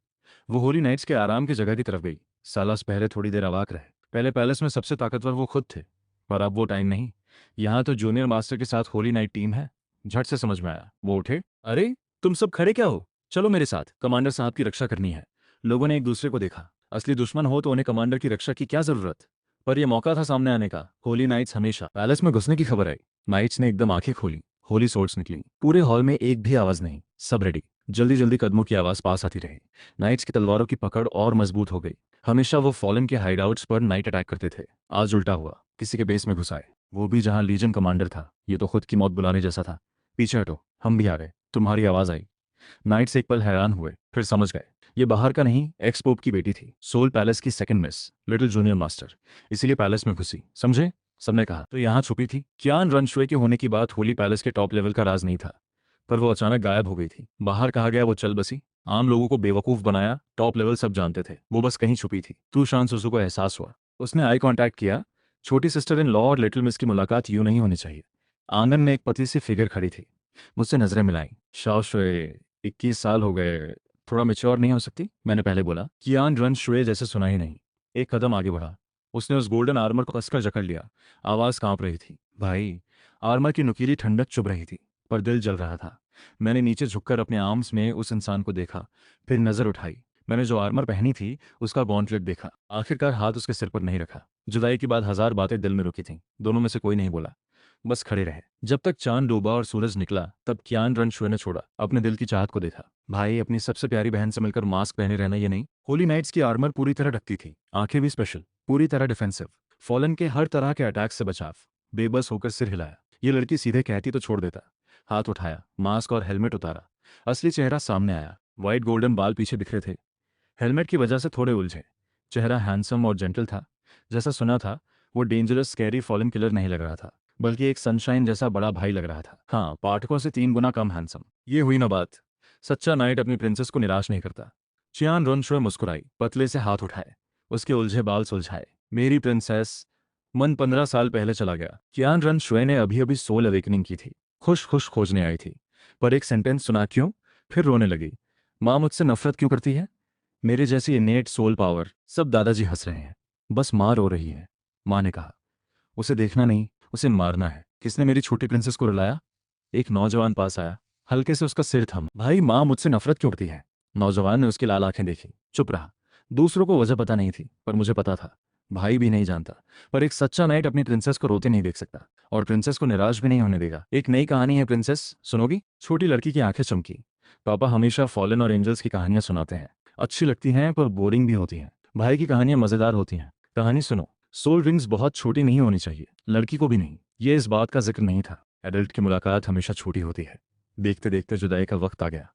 वो होली नाइट्स के आराम की जगह की तरफ गई। सालास पहले थोड़ी देर अवाक रहे। पहले पैलेस में सबसे ताकतवर वो खुद थे, पर अब वो टाइम नहीं। यहाँ तो जूनियर मास्टर के साथ होली नाइट टीम है। झट से समझ में आया। वो उठे। अरे, तुम सब खड़े क्या हो? चलो मेरे साथ, कमांडर साहब की रक्षा करनी है। लोगों ने एक दूसरे को देखा। असली दुश्मन हो तो उन्हें कमांडर की रक्षा की क्या जरूरत? पर यह मौका था सामने आने का। होली नाइट्स हमेशा। पैलेस में घुसने की खबर आई। नाइट्स ने एकदम आंखें खोली। होली सोर्ट्स निकली। पूरे हॉल में एक भी आवाज नहीं। सब रेडी। जल्दी जल्दी कदमों की आवाज पास आती रही। नाइट्स की तलवारों की पकड़ और मजबूत हो गई। हमेशा वो फॉलन के हाइडआउट्स पर नाइट अटैक करते थे। आज उल्टा हुआ, किसी के बेस में घुस आए। वो भी जहां लीजन कमांडर था। ये तो खुद की मौत बुलाने जैसा था। पीछे हटो, हम भी आ गए। तुम्हारी आवाज आई। नाइट्स एक पल हैरान हुए, फिर समझ गए। ये बाहर का नहीं, एक्स पोप की बेटी थी। सोल पैलेस की second miss, little junior master. इसीलिए पैलेस में घुसी, समझे? सबने कहा। तो यहाँ छुपी थी। कियान रनश्वे के होने की बात होली पैलेस के टॉप लेवल का राज नहीं था, पर वो अचानक गायब हो गई थी। बाहर कहा गया वो चल बसी। आम लोगों को बेवकूफ बनाया, टॉप लेवल सब जानते थे। वो बस कहीं छुपी थी। तू शान सुसु को एहसास हुआ। उसने आई कांटेक्ट किया। छोटी सिस्टर इन लॉ और लिटिल मिस की मुलाकात यूं नहीं होनी चाहिए। आंगन में एक पतली सी फिगर खड़ी थी। मुझसे नजरें मिलाई। शाओ शुए, 21 साल हो गए, थोड़ा मेच्योर नहीं हो सकती? मैंने पहले बोला। कियान रन शुए जैसे सुना ही नहीं। एक कदम आगे बढ़ा। उसने उस गोल्डन आर्मर को कसकर जकड़ लिया। आवाज कांप रही थी। भाई, आर्मर की नुकीली ठंडक चुभ रही थी, पर दिल जल रहा था। मैंने नीचे झुककर अपने आर्म्स में उस इंसान को देखा, फिर नजर उठाई। मैंने जो आर्मर पहनी थी उसका गॉन्टलेट देखा। आखिरकार हाथ उसके सिर पर नहीं रखा। जुदाई के बाद 1000 बातें दिल में रुकी थीं। दोनों में से कोई नहीं बोला। बस खड़े रहे जब तक चांद डूबा और सूरज निकला। तब कियान रन शुए ने छोड़ा, अपने दिल की चाहत को देखा। भाई, अपनी सबसे प्यारी बहन से मिलकर मास्क पहने रहना ये नहीं। होली नाइट्स की आर्मर पूरी तरह ढकती थी, आंखें भी स्पेशल, पूरी तरह डिफेंसिव, फॉलन के हर तरह के अटैक से बचाव। बेबस होकर सिर हिलाया। ये लड़की सीधे कहती तो छोड़ देता। हाथ उठाया, मास्क और हेलमेट उतारा। असली चेहरा सामने आया। व्हाइट गोल्डन बाल पीछे बिखरे थे, हेलमेट की वजह से थोड़े उलझे। चेहरा हैंडसम और जेंटल था। जैसा सुना था, वो डेंजरस स्कैरी फॉलन किलर नहीं लग रहा था, बल्कि एक सनशाइन जैसा बड़ा भाई लग रहा था। हाँ, पाठकों से 3 गुना कम हैंडसम। ये हुई ना बात। सच्चा नाइट अपनी प्रिंसेस को निराश नहीं करता। चियान रोनशुए मुस्कुराई, पतले से हाथ उठाए, उसके उलझे बाल सुलझाए। मेरी प्रिंसेस। मन 15 साल पहले चला गया। कियान रन शुए ने अभी अभी सोल अवेकनिंग की थी, खुश खुश खोजने आई थी। पर एक सेंटेंस सुना क्यों, फिर रोने लगी। माँ मुझसे नफरत क्यों करती है? मेरे जैसी इनेट सोल पावर। सब दादाजी हंस रहे हैं, बस माँ रो रही है। माँ ने कहा, उसे देखना नहीं, उसे मारना है। किसने मेरी छोटी प्रिंसेस को रुलाया? एक नौजवान पास आया, हल्के से उसका सिर थम। भाई, माँ मुझसे नफरत क्यों करती है? नौजवान ने उसकी लाल आंखें देखी, चुप रहा। दूसरों को वजह पता नहीं थी, पर मुझे पता था। भाई भी नहीं जानता, पर एक सच्चा नाइट अपनी प्रिंसेस को रोते नहीं देख सकता, और प्रिंसेस को निराश भी नहीं होने देगा। एक नई कहानी है प्रिंसेस, सुनोगी? छोटी लड़की की आंखें चमकी। पापा हमेशा फॉलन और एंजल्स की कहानियां सुनाते हैं, अच्छी लगती हैं पर बोरिंग भी होती हैं। भाई की कहानियां मजेदार होती हैं। कहानी सुनो। सोल रिंग्स बहुत छोटी नहीं होनी चाहिए, लड़की को भी नहीं। ये इस बात का जिक्र नहीं था। एडल्ट की मुलाकात हमेशा छोटी होती है। देखते देखते जुदाई का वक्त आ गया।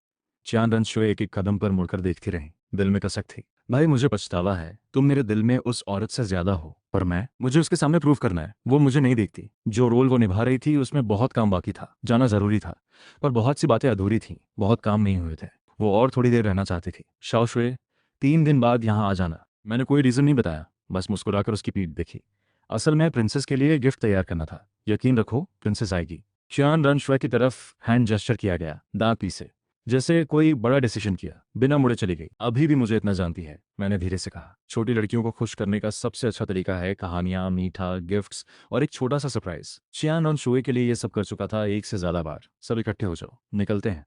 चांद रन शुए एक एक कदम पर मुड़कर देखती रही। दिल में कसक थी। भाई, मुझे पछतावा है, तुम मेरे दिल में उस औरत से ज्यादा हो, पर मुझे उसके सामने प्रूव करना है। वो मुझे नहीं देखती। जो रोल वो निभा रही थी उसमें बहुत काम बाकी था। जाना जरूरी था, पर बहुत सी बातें अधूरी थीं, बहुत काम नहीं हुए थे। वो और थोड़ी देर रहना चाहती थी। शाओ शुए, 3 दिन बाद यहाँ आ जाना। मैंने कोई रीजन नहीं बताया, बस मुस्कुराकर उसकी पीठ देखी। असल में प्रिंसेस के लिए गिफ्ट तैयार करना था। यकीन रखो, प्रिंसेस आएगी। चांद रन शुए की तरफ हैंड जेस्चर किया गया, दांत पीसे, जैसे कोई बड़ा डिसीजन किया। बिना मुड़े चली गई। अभी भी मुझे इतना जानती है, मैंने धीरे से कहा। छोटी लड़कियों को खुश करने का सबसे अच्छा तरीका है कहानियां, मीठा, गिफ्ट्स और एक छोटा सा सरप्राइज। चियान और शुए के लिए ये सब कर चुका था एक से ज्यादा बार। सब इकट्ठे हो जाओ, निकलते हैं।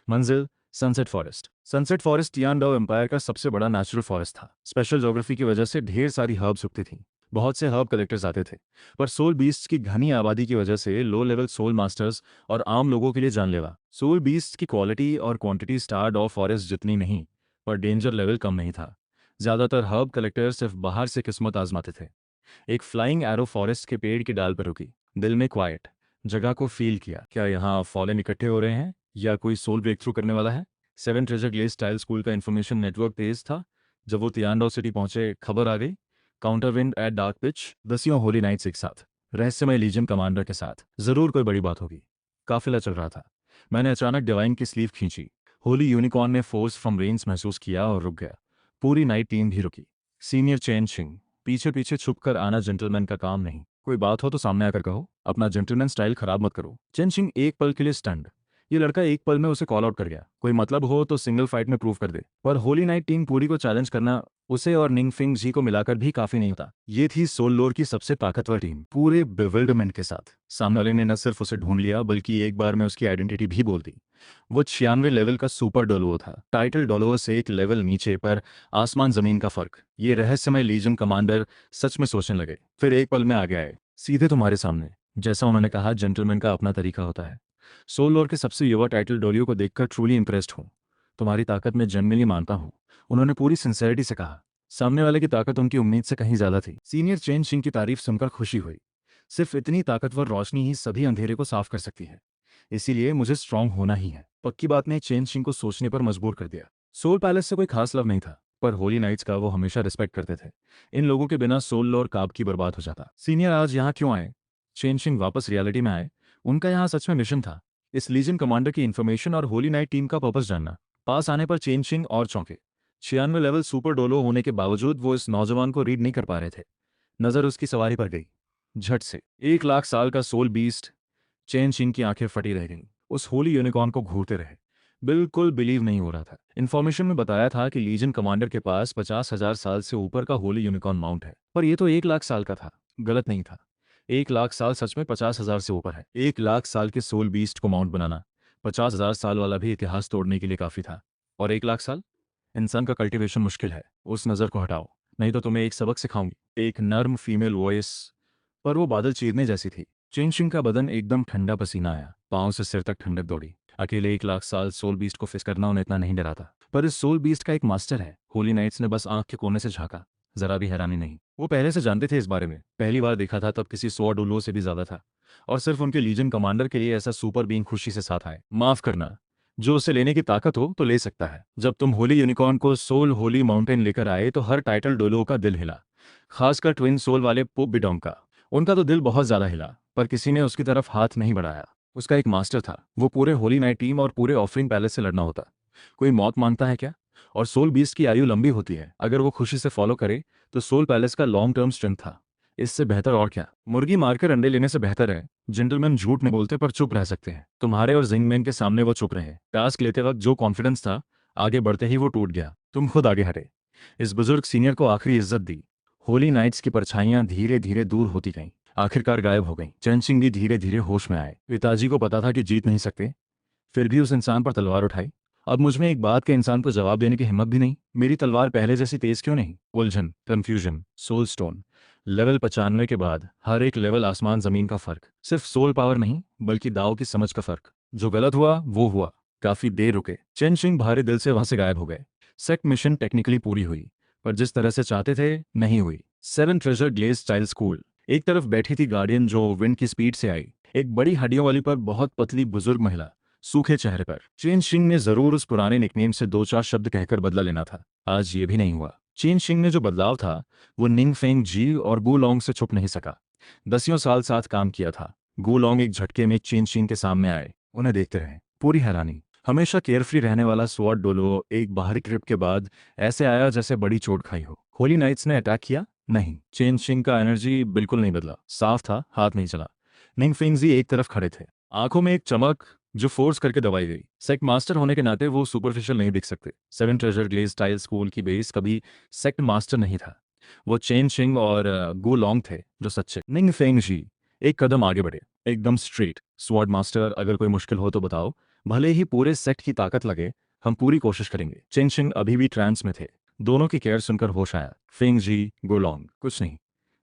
मंजिल, सनसेट फॉरेस्ट। सनसेट फॉरेस्ट तियानडाओ एम्पायर का सबसे बड़ा नेचुरल फॉरेस्ट था। स्पेशल ज्योग्राफी की वजह से ढेर सारी हर्ब्स उगती थीं। बहुत से हर्ब कलेक्टर्स आते थे, पर सोल बीस्ट की घनी आबादी की वजह से लो लेवल सोल मास्टर्स और आम लोगों के लिए जानलेवा। सोल बीस्ट की क्वालिटी और क्वांटिटी स्टार डॉ फॉरेस्ट जितनी नहीं, पर डेंजर लेवल कम नहीं था। ज्यादातर हर्ब कलेक्टर्स सिर्फ बाहर से किस्मत आजमाते थे। एक फ्लाइंग एरो फॉरेस्ट के पेड़ की डाल पर रुकी। दिल में क्वाइट, जगह को फील किया। क्या यहाँ फॉलन इकट्ठे हो रहे हैं, या कोई सोल ब्रेक थ्रू करने वाला है? 7 ट्रेजर ग्लेज स्टाइल स्कूल का इन्फॉर्मेशन नेटवर्क तेज था। जब वो तियानडाओ सिटी पहुंचे, खबर आ गई। Counterwind at dark pitch, 10 holy knights एक साथ, रहस्यमय लीजियम कमांडर के साथ। जरूर कोई बड़ी बात होगी। काफिला चल रहा था। मैंने अचानक डिवाइन की स्लीव खींची। होली यूनिकॉर्न ने फोर्स फ्रॉम रेंज महसूस किया और रुक गया। पूरी नाइट टीम भी रुकी। सीनियर चेन शिंग, पीछे पीछे छुपकर आना जेंटलमैन का काम नहीं। कोई बात हो तो सामने आकर कहो, अपना जेंटलमैन स्टाइल खराब मत करो। चेन शिंग एक पल के लिए स्टंड। ये लड़का एक पल में उसे कॉल आउट कर गया। कोई मतलब हो तो सिंगल फाइट में प्रूव कर दे, पर होली नाइट टीम पूरी को चैलेंज करना उसे और निंगफिंग जी को मिलाकर भी काफी नहीं होता। ये थी सोल लोर की सबसे ताकतवर टीम, पूरे बिविल्डरमेंट के साथ। सामने वाले ने न सिर्फ उसे ढूंढ लिया, बल्कि एक बार में उसकी आइडेंटिटी भी बोल दी। वो 96 लेवल का सुपर डोलुओ था, टाइटल डोलुओ से एक लेवल नीचे, पर आसमान जमीन का फर्क। ये रहस्यमय लीजन कमांडर सच में सोचने लगे। फिर एक पल में आ गए, सीधे तुम्हारे सामने। जैसा उन्होंने कहा, जेंटलमैन का अपना तरीका होता है। सोल लोर के सबसे युवा टाइटल डोलियो को देखकर ट्रूली इंप्रेस्ड हूँ। तुम्हारी ताकत में जेन्युइनली मानता हूँ, उन्होंने पूरी सिंसेरिटी से कहा। सामने वाले की ताकत उनकी उम्मीद से कहीं ज्यादा थी। सीनियर चेन शिंग की तारीफ सुनकर खुशी हुई। सिर्फ इतनी ताकतवर रोशनी ही सभी अंधेरे को साफ कर सकती है, इसीलिए मुझे स्ट्रांग होना ही है। पक्की बात ने चेन शिंग को सोचने पर मजबूर कर दिया। सोल पैलेस से कोई खास लव नहीं था, पर होली नाइट्स का वो हमेशा रिस्पेक्ट करते थे। इन लोगों के बिना सोल लॉर काब की बर्बाद हो जाता। सीनियर आज यहाँ क्यों आए? चेन शिंग वापस रियलिटी में आए। उनका यहाँ सच में मिशन था, इस लीजन कमांडर की इन्फॉर्मेशन और होली नाइट टीम का पर्पस जानना। पास आने पर चेन शिंग और चौंके। 96 लेवल सुपर डोलो होने के बावजूद वो इस नौजवान को रीड नहीं कर पा रहे थे। नजर उसकी सवारी पर गई। झट से 1 लाख साल का सोल बीस्ट। चेन शिंग की आंखें फटी रह गईं। उस होली यूनिकॉर्न को घूरते रहे। बिल्कुल बिलीव नहीं हो रहा था। इन्फॉर्मेशन में बताया था कि लीजन कमांडर के पास 50,000 साल से ऊपर का होली यूनिकॉर्न माउंट है, पर यह तो 1 लाख साल का था। गलत नहीं था। 1 लाख साल सच में 50,000 से ऊपर है। 1 लाख साल के सोल बीस्ट को माउंट बनाना 50,000 साल वाला भी इतिहास तोड़ने के लिए काफी था। और 1 लाख साल? इंसान का कल्टीवेशन मुश्किल है। उस नजर को हटाओ, नहीं तो तुम्हें एक सबक सिखाऊंगी। एक नर्म फीमेल वॉइस, पर वो बादल चीरने जैसी थी। चेंशिंग का बदन एकदम ठंडा पसीना आया, पाँव से सिर तक ठंडक दौड़ी। अकेले 1 लाख साल सोल बीस्ट को फेस करना उन्हें इतना नहीं डरा था, पर इस सोल बीस्ट का एक मास्टर है। होली नाइट्स ने बस आंख के कोने से झांका, जरा भी हैरानी नहीं। वो पहले से जानते थे इस बारे में, पहली बार देखा था तब किसी स्वॉर्ड उलो से भी ज्यादा था, और सिर्फ उनके लीजन कमांडर के लिए ऐसा सुपर बीइंग खुशी से साथ आए। माफ करना, जो उसे लेने की ताकत हो तो ले सकता है। जब तुम होली यूनिकॉर्न को सोल होली माउंटेन लेकर आए तो हर टाइटल डोलो का दिल हिला, खासकर ट्विन सोल वाले पोप बिडोंग का। उनका तो दिल बहुत ज्यादा हिला, पर किसी ने उसकी तरफ हाथ नहीं बढ़ाया। उसका एक मास्टर था, वो पूरे होली नाइट टीम और पूरे ऑफरिंग पैलेस से लड़ना होता। कोई मौत मांगता है क्या? और सोल बीस्ट की आयु लंबी होती है, अगर वो खुशी से फॉलो करे तो सोल पैलेस का लॉन्ग टर्म स्ट्रेंथ था। इससे बेहतर और क्या? मुर्गी मारकर अंडे लेने से बेहतर है। जेंटलमैन झूठ नहीं बोलते पर चुप रह सकते हैं। तुम्हारे और जिंगमैन के सामने वो चुप रहे। टास्क लेते वक्त जो कॉन्फिडेंस था, आगे बढ़ते ही वो टूट गया। तुम खुद आगे हटे, इस बुजुर्ग सीनियर को आखिरी इज्जत दी। होली नाइट्स की परछाइयां धीरे धीरे दूर होती गईं, आखिरकार गायब हो गईं। चेंशिंग भी धीरे धीरे होश में आए। पिताजी को पता था कि जीत नहीं सकते, फिर भी उस इंसान पर तलवार उठाई। अब मुझ में एक बात के इंसान को जवाब देने की हिम्मत भी नहीं। मेरी तलवार पहले जैसी तेज क्यों नहीं? उलझन, कंफ्यूजन, सोल स्टोन। लेवल 95 के बाद हर एक लेवल आसमान जमीन का फर्क। सिर्फ सोल पावर नहीं, बल्कि दाव की समझ का फर्क। जो गलत हुआ वो हुआ। काफी देर रुके, चेंशिंग भारी दिल से वहां से गायब हो गए। सेक्ट मिशन टेक्निकली पूरी हुई, पर जिस तरह से चाहते थे नहीं हुई। 7 ट्रेजर ग्लेज स्टाइल स्कूल। एक तरफ बैठी थी गार्डियन जो विंड की स्पीड से आई, एक बड़ी हड्डियों वाली पर बहुत पतली बुजुर्ग महिला, सूखे चेहरे पर। चेंशिंग ने जरूर उस पुराने निकनेम से 2-4 शब्द कहकर बदला लेना था। आज ये भी नहीं हुआ। चेंशिंग ने जो बदलाव था वो निंग फेंग जी और गू लॉन्ग से छुप नहीं सका। 10 साल साथ काम किया था। गू लॉन्ग एक झटके में चेंशिंग के सामने आए, उन्हें देखते रहे, पूरी हैरानी। हमेशा केयरफ्री रहने वाला स्वॉर्ड डोलो एक बाहरी ट्रिप के बाद ऐसे आया जैसे बड़ी चोट खाई हो। होली नाइट्स ने अटैक किया? नहीं। चेंशिंग का एनर्जी बिल्कुल नहीं बदला, साफ था, हाथ नहीं चला। निंग फेंगजी एक तरफ खड़े थे, आंखों में एक चमक जो फोर्स करके दबाई गई। सेक्ट मास्टर होने के नाते वो सुपरफिशियल नहीं दिख सकते। 7 ट्रेजर ग्लेज स्टाइल स्कूल की बेस कभी सेक्ट मास्टर नहीं था, वो चेंशिंग और गो लॉन्ग थे जो सच्चे। निंग फेंगजी एक कदम आगे बढ़े, एकदम स्ट्रेट। स्वॉर्ड मास्टर, अगर कोई मुश्किल हो तो बताओ, भले ही पूरे सेक्ट की ताकत लगे, हम पूरी कोशिश करेंगे। चेंशिंग अभी भी ट्रांस में थे। दोनों की केयर सुनकर होश आया। फेंगजी, गो लॉन्ग, कुछ नहीं,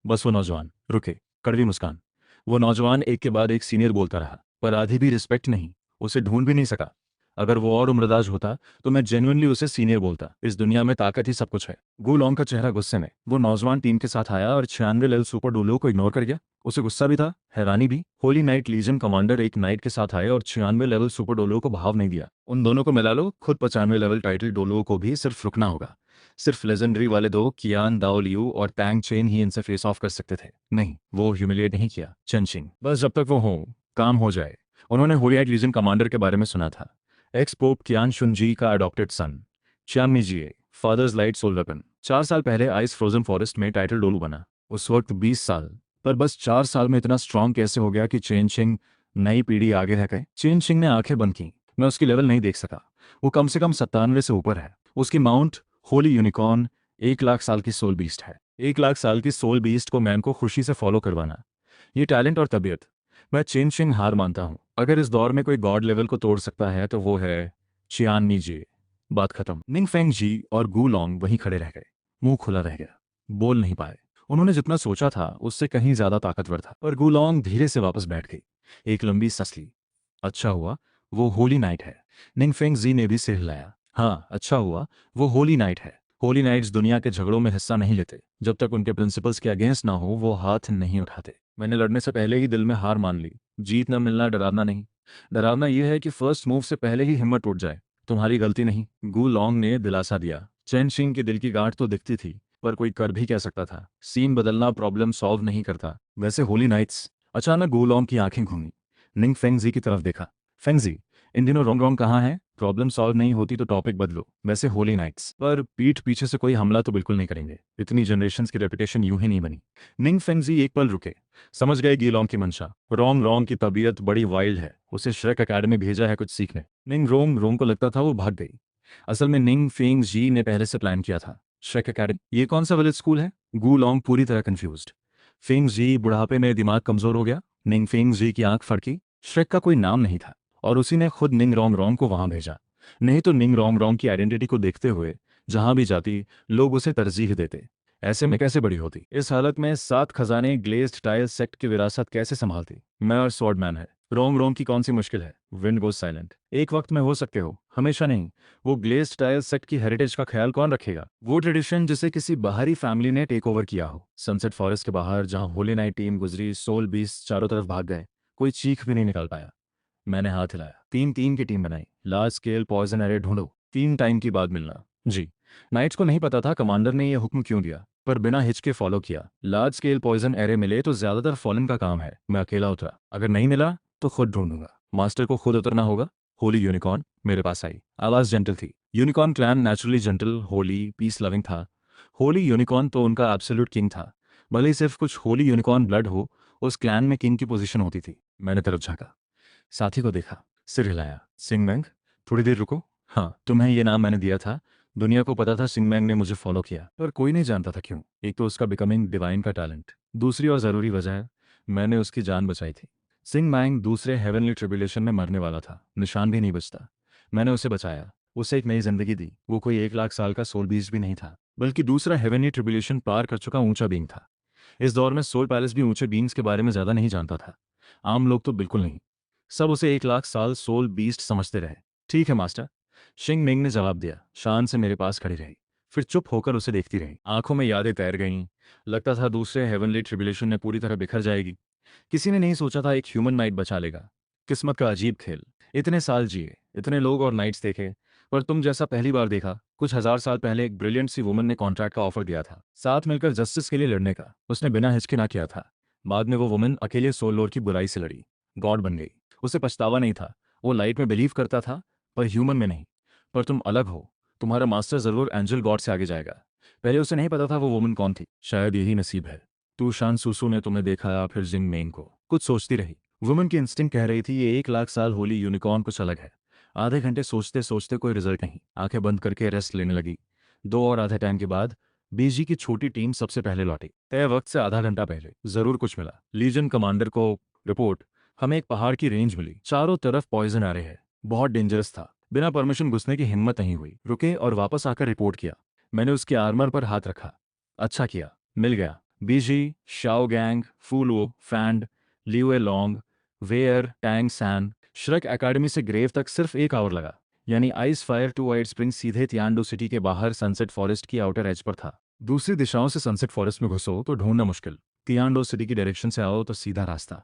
बस वो नौजवान रुके। कड़वी मुस्कान। वो नौजवान एक के बाद एक सीनियर बोलता रहा, पर आधी भी रिस्पेक्ट नहीं, उसे ढूंढ भी नहीं सका। अगर वो और उम्रदाज होता तो मैं जेन्युइनली उसे सीनियर बोलता। इस दुनिया में ताकत ही सब कुछ है। गू लॉन्ग का चेहरा गुस्से में। वो नौजवान टीम के साथ आया और 96 लेवल सुपर डोलो को इग्नोर कर गया। उसे गुस्सा भी था, हैरानी भी। होली नाइट लीजन कमांडर एक नाइट के साथ आए और 96 लेवल सुपर डोलो को भाव नहीं दिया। उन दोनों को मिला लो, खुद 95 लेवल टाइटल डोलो को भी सिर्फ रुकना होगा। सिर्फ लेजेंडरी वाले दो, कियान दाओ लियू और टैंग चेन ही इनसे फेस ऑफ कर सकते थे। नहीं, वो ह्यूमिलिएट नहीं किया चेंशिंग। बस जब तक वो हो, काम हो जाए। उन्होंने होली नाइट लीजन कमांडर के बारे में सुना था, एक्स पोप कियान शुनजी का अडॉप्टेड सन। च्यामी जिए, फादर्स लाइट सोल वेपन। 4 साल पहले आइस फ्रोजन फॉरेस्ट में टाइटल डोलू बना, उस वक्त 20 साल। पर बस 4 साल में इतना स्ट्रांग कैसे हो गया कि चेंशिंग नई पीढ़ी आगे रह गए? चेंशिंग ने आंखें बंद की। मैं उसकी लेवल नहीं देख सका। वो कम से कम 97 से ऊपर है। उसकी माउंट होली यूनिकॉर्न 1 लाख साल की सोल बीस्ट है। 1 लाख साल की सोल बीस्ट को मैन को खुशी से फॉलो करवाना, ये टैलेंट और तबीयत। मैं चेंशिंग हार मानता हूँ। अगर इस दौर में कोई गॉड लेवल को तोड़ सकता है तो वो है चियान मीजे। बात खत्म। निंग फेंग जी और गू लॉन्ग वहीं खड़े रह गए, मुंह खुला रह गया, बोल नहीं पाए। उन्होंने जितना सोचा था उससे कहीं ज्यादा ताकतवर था। पर गू लॉन्ग धीरे से वापस बैठ गई, एक लंबी सांस ली। अच्छा हुआ वो होली नाइट है। निंग फेंग जी ने भी सिर हिलाया। हाँ, अच्छा हुआ वो होली नाइट है। होली नाइट्स दुनिया के झगड़ों में हिस्सा नहीं लेते। जब तक उनके प्रिंसिपल्स के अगेंस्ट ना हो वो हाथ नहीं उठाते। मैंने लड़ने से पहले ही दिल में हार मान ली। जीत न मिलना डरावना नहीं, डरावना यह है कि फर्स्ट मूव से पहले ही हिम्मत टूट जाए। तुम्हारी गलती नहीं, गू लॉन्ग ने दिलासा दिया। चेंशिंग के दिल की गांठ तो दिखती थी, पर कोई कर भी क्या सकता था? सीन बदलना प्रॉब्लम सॉल्व नहीं करता। वैसे होली नाइट्स। अचानक गू लॉन्ग की आंखें घूमी। निंग फेंगजी की तरफ देखा। फेंगजी, इन दिनों रोंग रोंग कहाँ है? प्रॉब्लम सॉल्व नहीं होती तो टॉपिक बदलो। वैसे होली नाइट्स पर पीठ पीछे से कोई हमला तो बिल्कुल नहीं करेंगे। इतनी जनरेशंस की रेपुटेशन यूं ही नहीं बनी। निंग फेंगजी एक पल रुके, समझ गए गीलोंग की मंशा। रोंग रोंग की तबीयत बड़ी वाइल्ड है, उसे श्रेक अकेडमी भेजा है कुछ सीखने। निंग रोंग रोंग को लगता था वो भाग गई। असल में निंग फेंग जी ने पहले से प्लान किया था। श्रेक अकेडमी, ये कौन सा विलेज स्कूल है? गू लॉन्ग पूरी तरह कंफ्यूज्ड। फेंग जी बुढ़ापे में दिमाग कमजोर हो गया? निंग फेंग जी की आंख फड़की। श्रेक का कोई नाम नहीं था और उसी ने खुद निंग रोंग रोंग को वहां भेजा। नहीं तो निंग रोंग रोंग की आइडेंटिटी को देखते हुए जहां भी जाती लोग उसे तरजीह देते। ऐसे में कैसे बड़ी होती? इस हालत में 7 खजाने ग्लेज्ड टाइल सेक्ट की विरासत कैसे संभालती? मैं और स्वॉर्डमैन है। रोम रोम की कौन सी मुश्किल है? Wind goes silent. एक वक्त में हो सकते हो, हमेशा नहीं। वो ग्लेज्ड टाइल सेक्ट की हेरिटेज का ख्याल कौन रखेगा? वो ट्रेडिशन जिसे किसी बाहरी फैमिली ने टेक ओवर किया हो। सनसेट फॉरेस्ट के बाहर जहां होली नाइट टीम गुजरी, सोल बीस्ट चारों तरफ भाग गए, कोई चीख भी नहीं निकाल पाया। मैंने हाथ हिलाया। 3-3 की टीम बनाई। लार्ज स्केल पॉइजन एरे ढूंढो, 3 टाइम की बाद मिलना। जी। नाइट्स को नहीं पता था कमांडर ने यह हुक्म क्यों दिया, पर बिना हिचके फॉलो किया। लार्ज स्केल पॉइजन एरे मिले तो ज्यादातर फॉलन का काम है। मैं अकेला उतरा। अगर नहीं मिला तो खुद ढूंढूंगा। मास्टर को खुद उतरना होगा। होली यूनिकॉर्न मेरे पास आई। आवाज जेंटल थी। Unicorn clan naturally gentle, Holi, peace loving था। होली यूनिकॉर्न तो उनका एब्सोल्यूट किंग था। भले ही सिर्फ कुछ होली यूनिकॉर्न ब्लड हो, उस क्लैन में किंग की पोजीशन होती थी। मैंने तरफ झांका, साथी को देखा, सिर हिलाया। सिंगमैंग, थोड़ी देर रुको। हाँ, तुम्हें ये नाम मैंने दिया था। दुनिया को पता था सिंगमैंग ने मुझे फॉलो किया, पर कोई नहीं जानता था क्यों। एक तो उसका बिकमिंग डिवाइन का टैलेंट, दूसरी और ज़रूरी वजह है, मैंने उसकी जान बचाई थी। सिंगमैंग दूसरे हेवनली ट्रिब्यूलेशन में मरने वाला था, निशान भी नहीं बचता। मैंने उसे बचाया, उसे एक नई जिंदगी दी। वो कोई 1 लाख साल का सोल बीज भी नहीं था, बल्कि दूसरा हेवनली ट्रिब्यूलेशन पार कर चुका ऊंचा बींग था। इस दौर में सोल पैलेस भी ऊंचे बींग्स के बारे में ज़्यादा नहीं जानता था। आम लोग तो बिल्कुल नहीं। सब उसे 1 लाख साल सोल बीस्ट समझते रहे। ठीक है मास्टर, शिंग मिंग ने जवाब दिया। शान से मेरे पास खड़ी रही, फिर चुप होकर उसे देखती रही। आंखों में यादें तैर गईं। लगता था दूसरे हेवनली ट्रिब्यूलेशन ने पूरी तरह बिखर जाएगी। किसी ने नहीं सोचा था एक ह्यूमन नाइट बचा लेगा। किस्मत का अजीब खेल। इतने साल जिए, इतने लोग और नाइट्स देखे, पर तुम जैसा पहली बार देखा। कुछ हजार साल पहले एक ब्रिलियंट सी वुमन ने कॉन्ट्रैक्ट का ऑफर दिया था, साथ मिलकर जस्टिस के लिए लड़ने का। उसने बिना हिचके ना किया था। बाद में वो वुमन अकेले सोल लॉर्ड की बुराई से लड़ी, गॉड बन गई। उसे पछतावा नहीं था। वो लाइट में बिलीव करता था, पर ह्यूमन में नहीं। पर तुम अलग हो। तुम्हारा मास्टर जरूर एंजल गॉड से आगे जाएगा। पहले उसे नहीं पता था वो वुमन कौन थी। शायद यही नसीब है। तू शान सुसु ने तुम्हें देखा, फिर जिंग मेंग को। कुछ सोचती रही। वुमन की इंस्टिंक्ट कह रही थी ये 1 लाख साल होली यूनिकॉर्न कुछ अलग है। आधे घंटे सोचते सोचते कोई रिजल्ट नहीं। आंखें बंद करके रेस्ट लेने लगी। 2 और आधे टाइम के बाद बीजी की छोटी टीम सबसे पहले लौटी। तय वक्त से आधा घंटा पहले। जरूर कुछ मिला। लीजन कमांडर को रिपोर्ट, हमें एक पहाड़ की रेंज मिली, चारों तरफ पॉइजन आ रहे हैं, बहुत डेंजरस था। बिना परमिशन घुसने की हिम्मत नहीं हुई। रुके और वापस आकर रिपोर्ट किया। मैंने उसके आर्मर पर हाथ रखा। अच्छा किया, मिल गया। बीजी, शाओ गैंग, फूलो, फैंड, लियुए लॉन्ग, वेयर, टैंग सैन। श्रक एकेडमी से ग्रेव तक सिर्फ 1 आवर लगा। यानी ice fire to white spring सीधे तियानडो सिटी के बाहर सनसेट फॉरेस्ट की आउटर एज पर था। दूसरी दिशाओं से सनसेट फॉरेस्ट में घुसो तो ढूंढना मुश्किल। तियानडो सिटी की डायरेक्शन से आओ तो सीधा रास्ता।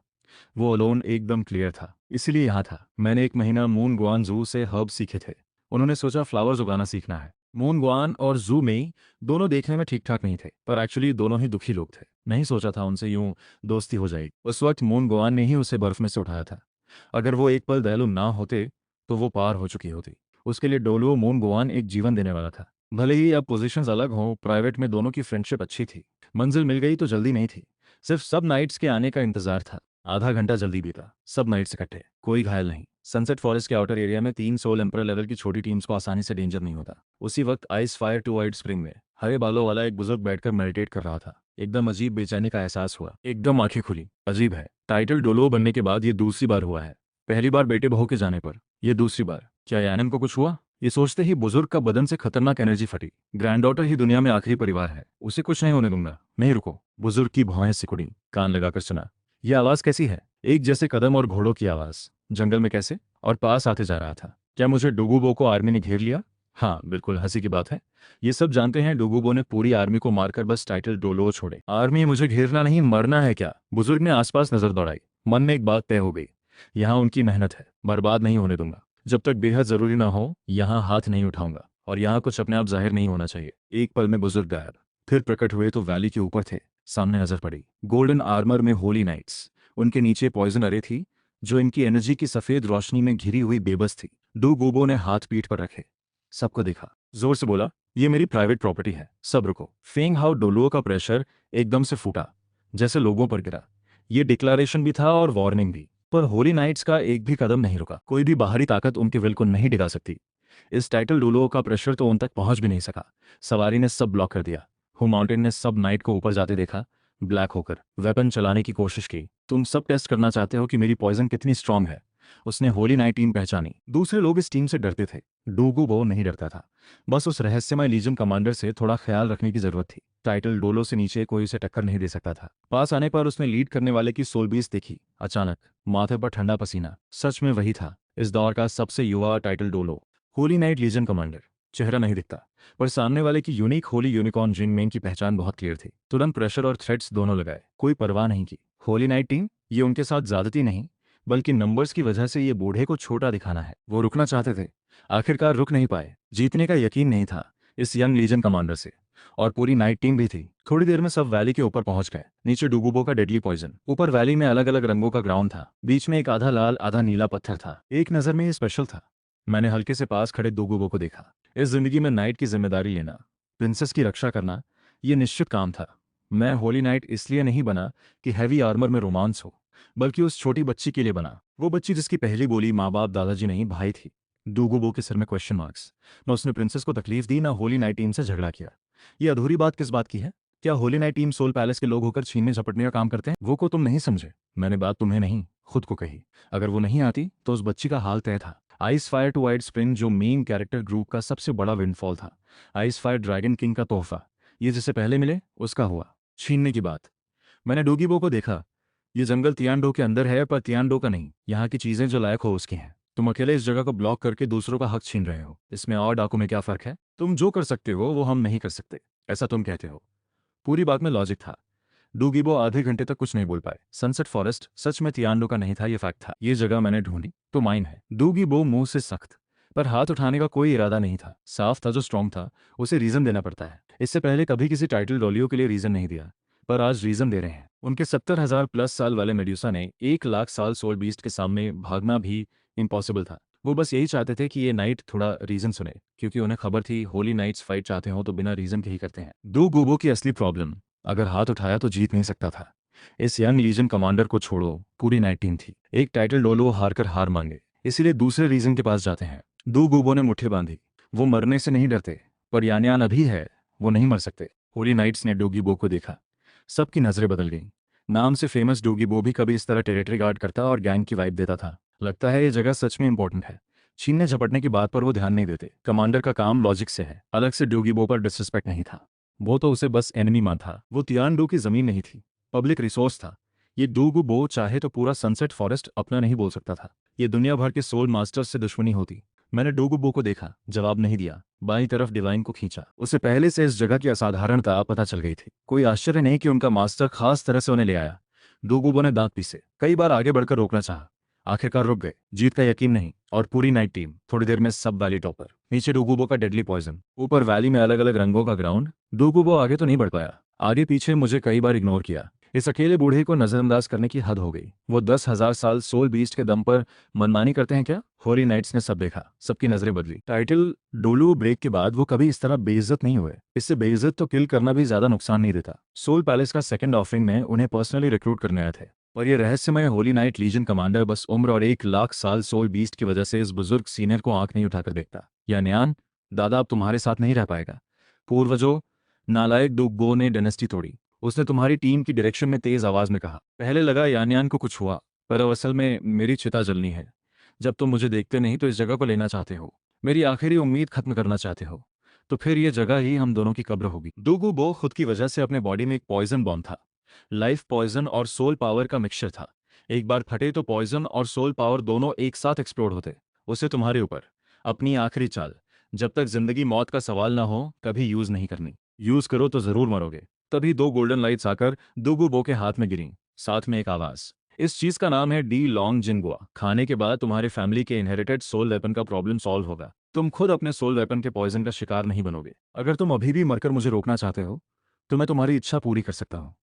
वो अलोन एकदम क्लियर था, इसीलिए यहाँ था। मैंने 1 महीना मून गुआन जू से हर्ब सीखे थे। उन्होंने सोचा फ्लावर्स उगाना सीखना है। मून गुआन और जू में दोनों देखने में ठीक ठाक नहीं थे, पर एक्चुअली दोनों ही दुखी लोग थे। नहीं सोचा था उनसे यूं दोस्ती हो जाएगी। उस वक्त मून गुआन ने ही उसे बर्फ में से उठाया था। अगर वो एक पल दयालु ना होते तो वो पार हो चुकी होती। उसके लिए डोलुओ मून गुआन एक जीवन देने वाला था। भले ही अब पोजीशंस अलग हों, प्राइवेट में दोनों की फ्रेंडशिप अच्छी थी। मंजिल मिल गई तो जल्दी नहीं थी, सिर्फ सब नाइट्स के आने का इंतजार था। आधा घंटा जल्दी बीता। सब नाइट्स इकट्ठे, कोई घायल नहीं। सनसेट फॉरेस्ट के आउटर एरिया में 3 सोल एम्पर लेवल की छोटी टीम्स को आसानी से डेंजर नहीं होता। उसी वक्त Ice fire to white Spring में हरे बालों वाला एक बुजुर्ग बैठकर मेडिटेट कर रहा था। एकदम अजीब बेचैनी का एहसास हुआ। एकदम आंखें खुली। अजीब है, टाइटल डोलो बनने के बाद ये दूसरी बार हुआ है। पहली बार बेटे बहू के जाने पर, ये दूसरी बार। क्या यानम को कुछ हुआ? ये सोचते ही बुजुर्ग का बदन से खतरनाक एनर्जी फटी। ग्रैंडडॉटर ही दुनिया में आखिरी परिवार है, उसे कुछ नहीं होने दूंगा। नहीं रुको। बुजुर्ग की भौहें सिकुड़ी। कान लगाकर सुना। यह आवाज कैसी है? एक जैसे कदम और घोड़ों की आवाज। जंगल में कैसे? और पास आते जा रहा था। क्या मुझे डुगुबो को आर्मी ने घेर लिया? हाँ बिल्कुल, हंसी की बात है। ये सब जानते हैं डुगुबो ने पूरी आर्मी को मारकर बस टाइटल डोलो छोड़े। आर्मी मुझे घेरना नहीं, मरना है क्या? बुजुर्ग ने आसपास नजर दौड़ाई। मन में एक बात तय हो गई, यहाँ उनकी मेहनत है, बर्बाद नहीं होने दूंगा। जब तक बेहद जरूरी ना हो यहाँ हाथ नहीं उठाऊंगा। और यहाँ कुछ अपने आप जाहिर नहीं होना चाहिए। एक पल में बुजुर्ग गायब, फिर प्रकट हुए तो वैली के ऊपर थे। सामने नजर पड़ी गोल्डन आर्मर में होली नाइट्स। उनके नीचे पॉइजन अरे थी, जो इनकी एनर्जी की सफेद रोशनी में घिरी हुई बेबस थी। डू गूबो ने हाथ पीठ पर रखे, सबको देखा, जोर से बोला, ये मेरी प्राइवेट प्रॉपर्टी है, सब रुको। फेंग हाउ डोलुओ का प्रेशर एकदम से फूटा, जैसे लोगों पर गिरा। ये डिक्लेरेशन भी था और वार्निंग भी। पर होली नाइट्स का एक भी कदम नहीं रुका। कोई भी बाहरी ताकत उनके विल को नहीं डिगा सकती। इस टाइटल डोलुओ का प्रेशर तो उन तक पहुंच भी नहीं सका। सवारी ने सब ब्लॉक कर दिया। हु माउंटेन ने सब नाइट को ऊपर जाते देखा, ब्लैक होकर वेपन चलाने की कोशिश की। तुम सब टेस्ट करना चाहते हो कि मेरी पॉइजन कितनी स्ट्रांग है, उसने होली नाइट टीम पहचानी। दूसरे लोग इस टीम से डरते थे, डूगू नहीं डरता था। बस उस रहस्यमय लीजन कमांडर से थोड़ा ख्याल रखने की जरूरत थी। टाइटल डोलो से नीचे कोई उसे टक्कर नहीं दे सकता था। पास आने पर उसने लीड करने वाले की सोल बीस देखी। अचानक माथे पर ठंडा पसीना। सच में वही था, इस दौर का सबसे युवा टाइटल डोलो, होली नाइट लीजन कमांडर। चेहरा नहीं दिखता, पर सामने वाले की यूनिक होली यूनिकॉर्न जिंगमेन की पहचान बहुत क्लियर थी। तुरंत प्रेशर और थ्रेट्स दोनों लगाए, कोई परवाह नहीं की। होली नाइट टीम, ये उनके साथ ज्यादती नहीं, बल्कि नंबर्स की वजह से ये बूढ़े को छोटा दिखाना है। वो रुकना चाहते थे, आखिरकार रुक नहीं पाए। जीतने का यकीन नहीं था इस यंग लीजन कमांडर से, और पूरी नाइट टीम भी थी। थोड़ी देर में सब वैली के ऊपर पहुंच गए। नीचे डुगुबो का डेडली पॉइजन, ऊपर वैली में अलग अलग रंगों का ग्राउंड था। बीच में एक आधा लाल आधा नीला पत्थर था। एक नजर में ये स्पेशल था। मैंने हल्के से पास खड़े डुगुबो को देखा। इस जिंदगी में नाइट की जिम्मेदारी लेना, प्रिंसेस की रक्षा करना, ये निश्चित काम था। मैं होली नाइट इसलिए नहीं बना कि हैवी आर्मर में रोमांस हो, बल्कि उस छोटी बच्ची के लिए बना। वो बच्ची जिसकी पहली बोली माँ बाप दादाजी नहीं भाई थी। डूगुबो के सिर में क्वेश्चन मार्क्स। न उसने प्रिंसेस को तकलीफ दी, ना होली नाइट टीम से झगड़ा किया। ये अधूरी बात किस बात की है? क्या Holy Knight team Soul palace के लोग होकर छीनने झपटने का काम करते हैं? वो को तुम नहीं समझे। मैंने बात तुम्हें नहीं, खुद को कही। अगर वो नहीं आती तो उस बच्ची का हाल तय था। Ice fire to white Spring, जो मेन कैरेक्टर ग्रुप का सबसे बड़ा विंडफॉल था। आइस फायर ड्रैगन किंग का तोहफा, ये जिसे पहले मिले उसका हुआ। छीनने की बात। मैंने डोगीबो को देखा। ये जंगल तियानडो के अंदर है, पर तियानडो का नहीं। यहाँ की चीजें जो लायक हो उसकी हैं। तुम अकेले इस जगह को ब्लॉक करके दूसरों का हक छीन रहे हो। इसमें और डाकू में क्या फर्क है? तुम जो कर सकते हो वो हम नहीं कर सकते, ऐसा तुम कहते हो। पूरी बात में लॉजिक था। डूगीबो आधे घंटे तक कुछ नहीं बोल पाए। सनसेट फॉरेस्ट सच में तियानडो का नहीं था, ये फैक्ट था। ये जगह मैंने ढूंढी तो माइन है। डूगीबो मुंह से सख्त, पर हाथ उठाने का कोई इरादा नहीं था। साफ था, जो स्ट्रांग था उसे रीजन देना पड़ता है। इससे पहले कभी किसी टाइटल डॉलियो के लिए रीजन नहीं दिया, पर आज रीजन दे रहे हैं। उनके 70,000 प्लस साल वाले मेड्यूसा ने 1 लाख साल सोल बीस्ट के सामने भागना भी इम्पॉसिबल था। वो बस यही चाहते थे कि ये नाइट थोड़ा रीजन सुने, क्योंकि उन्हें खबर थी होली नाइट्स फाइट चाहते हो तो बिना रीजन के ही करते हैं। दो गूबो की असली प्रॉब्लम, अगर हाथ उठाया तो जीत नहीं सकता था। इस यंग लीजन कमांडर को छोड़ो, पूरी नाइट टीम थी। एक टाइटल डोलो हारकर हार मांगे, इसीलिए दूसरे रीजन के पास जाते हैं। दो गूबो ने मुट्ठी बांधी। वो मरने से नहीं डरते, पर यान अभी है, वो नहीं मर सकते। होली नाइट्स ने डोगीबो को देखा। सबकी नजरें बदल गईं। नाम से फेमस डोगीबो भी कभी इस तरह टेरिटरी गार्ड करता और गैंग की वाइब देता था। लगता है ये जगह सच में इंपॉर्टेंट है। छीनने झपटने की बात पर वो ध्यान नहीं देते। कमांडर का काम लॉजिक से है, अलग से डोगीबो पर डिसरिस्पेक्ट नहीं था। वो तो उसे बस एनिमी मान था। वो तियानडो की जमीन नहीं थी, पब्लिक रिसोर्स था। ये डोगुबो चाहे तो पूरा सनसेट फॉरेस्ट अपना नहीं बोल सकता था। ये दुनिया भर के सोल मास्टर्स से दुश्मनी होती। मैंने डोगुबो को देखा, जवाब नहीं दिया। बाईं तरफ डिवाइन को खींचा। उसे पहले से इस जगह की असाधारणता पता चल गई थी। कोई आश्चर्य नहीं कि उनका मास्टर खास तरह से उन्हें ले आया। डोगुबो ने दांत पीसे, कई बार आगे बढ़कर रोकना चाहा, आखिरकार रुक गए। जीत का यकीन नहीं, और पूरी नाइट टीम। थोड़ी देर में सब वैली टॉपर। नीचे डोगुबो का डेडली पॉइजन, ऊपर वैली में अलग अलग रंगों का ग्राउंड। डोगुबो आगे तो नहीं बढ़ पाया, आगे पीछे मुझे कई बार इग्नोर किया। इस अकेले बूढ़े को नजरअंदाज करने की हद हो गई। वो 10,000 साल सोल बीस्ट के दम पर मनमानी करते हैं क्या? होली नाइट्स ने सब देखा, सबकी नजरें बदली। टाइटल डोलू ब्रेक के बाद वो कभी इस तरह बेइज्जत नहीं हुए। इससे बेइज्जत तो किल करना भी ज्यादा नुकसान नहीं देता। सोल पैलेस का सेकंड ऑफरिंग में उन्हें पर्सनली रिक्रूट करने आए थे, पर यह रहस्यमय होली नाइट लीजन कमांडर बस उम्र और 1 लाख साल सोल बीस्ट की वजह से इस बुजुर्ग सीनियर को आंख नहीं उठाकर देखता। या न्यान, दादा अब तुम्हारे साथ नहीं रह पाएगा। पूर्वजों, नालायक डुगबो ने डायनेस्टी तोड़ी। उसने तुम्हारी टीम की डायरेक्शन में तेज आवाज में कहा। पहले लगा यान्यान को कुछ हुआ, पर अब असल में मेरी चिता जलनी है। जब तुम मुझे देखते नहीं तो इस जगह को लेना चाहते हो, मेरी आखिरी उम्मीद खत्म करना चाहते हो, तो फिर यह जगह ही हम दोनों की कब्र होगी। डुगुबो खुद की वजह से अपने बॉडी में एक पॉइजन बॉम्ब था। लाइफ पॉइजन और सोल पावर का मिक्सचर था। एक बार फटे तो पॉइजन और सोल पावर दोनों एक साथ एक्सप्लोड होते। उसे तुम्हारे ऊपर, अपनी आखिरी चाल, जब तक जिंदगी मौत का सवाल ना हो, कभी यूज नहीं करनी। यूज करो तो जरूर मरोगे। तभी दो गोल्डन लाइट्स आकर डुगुबो के हाथ में गिरी, साथ में एक आवाज। इस चीज का नाम है डी लॉन्ग जिनगुआ। खाने के बाद तुम्हारी फैमिली के इनहेरिटेड सोल वेपन का प्रॉब्लम सॉल्व होगा। तुम खुद अपने सोल वेपन के पॉइजन का शिकार नहीं बनोगे। अगर तुम अभी भी मरकर मुझे रोकना चाहते हो तो मैं तुम्हारी इच्छा पूरी कर सकता हूँ।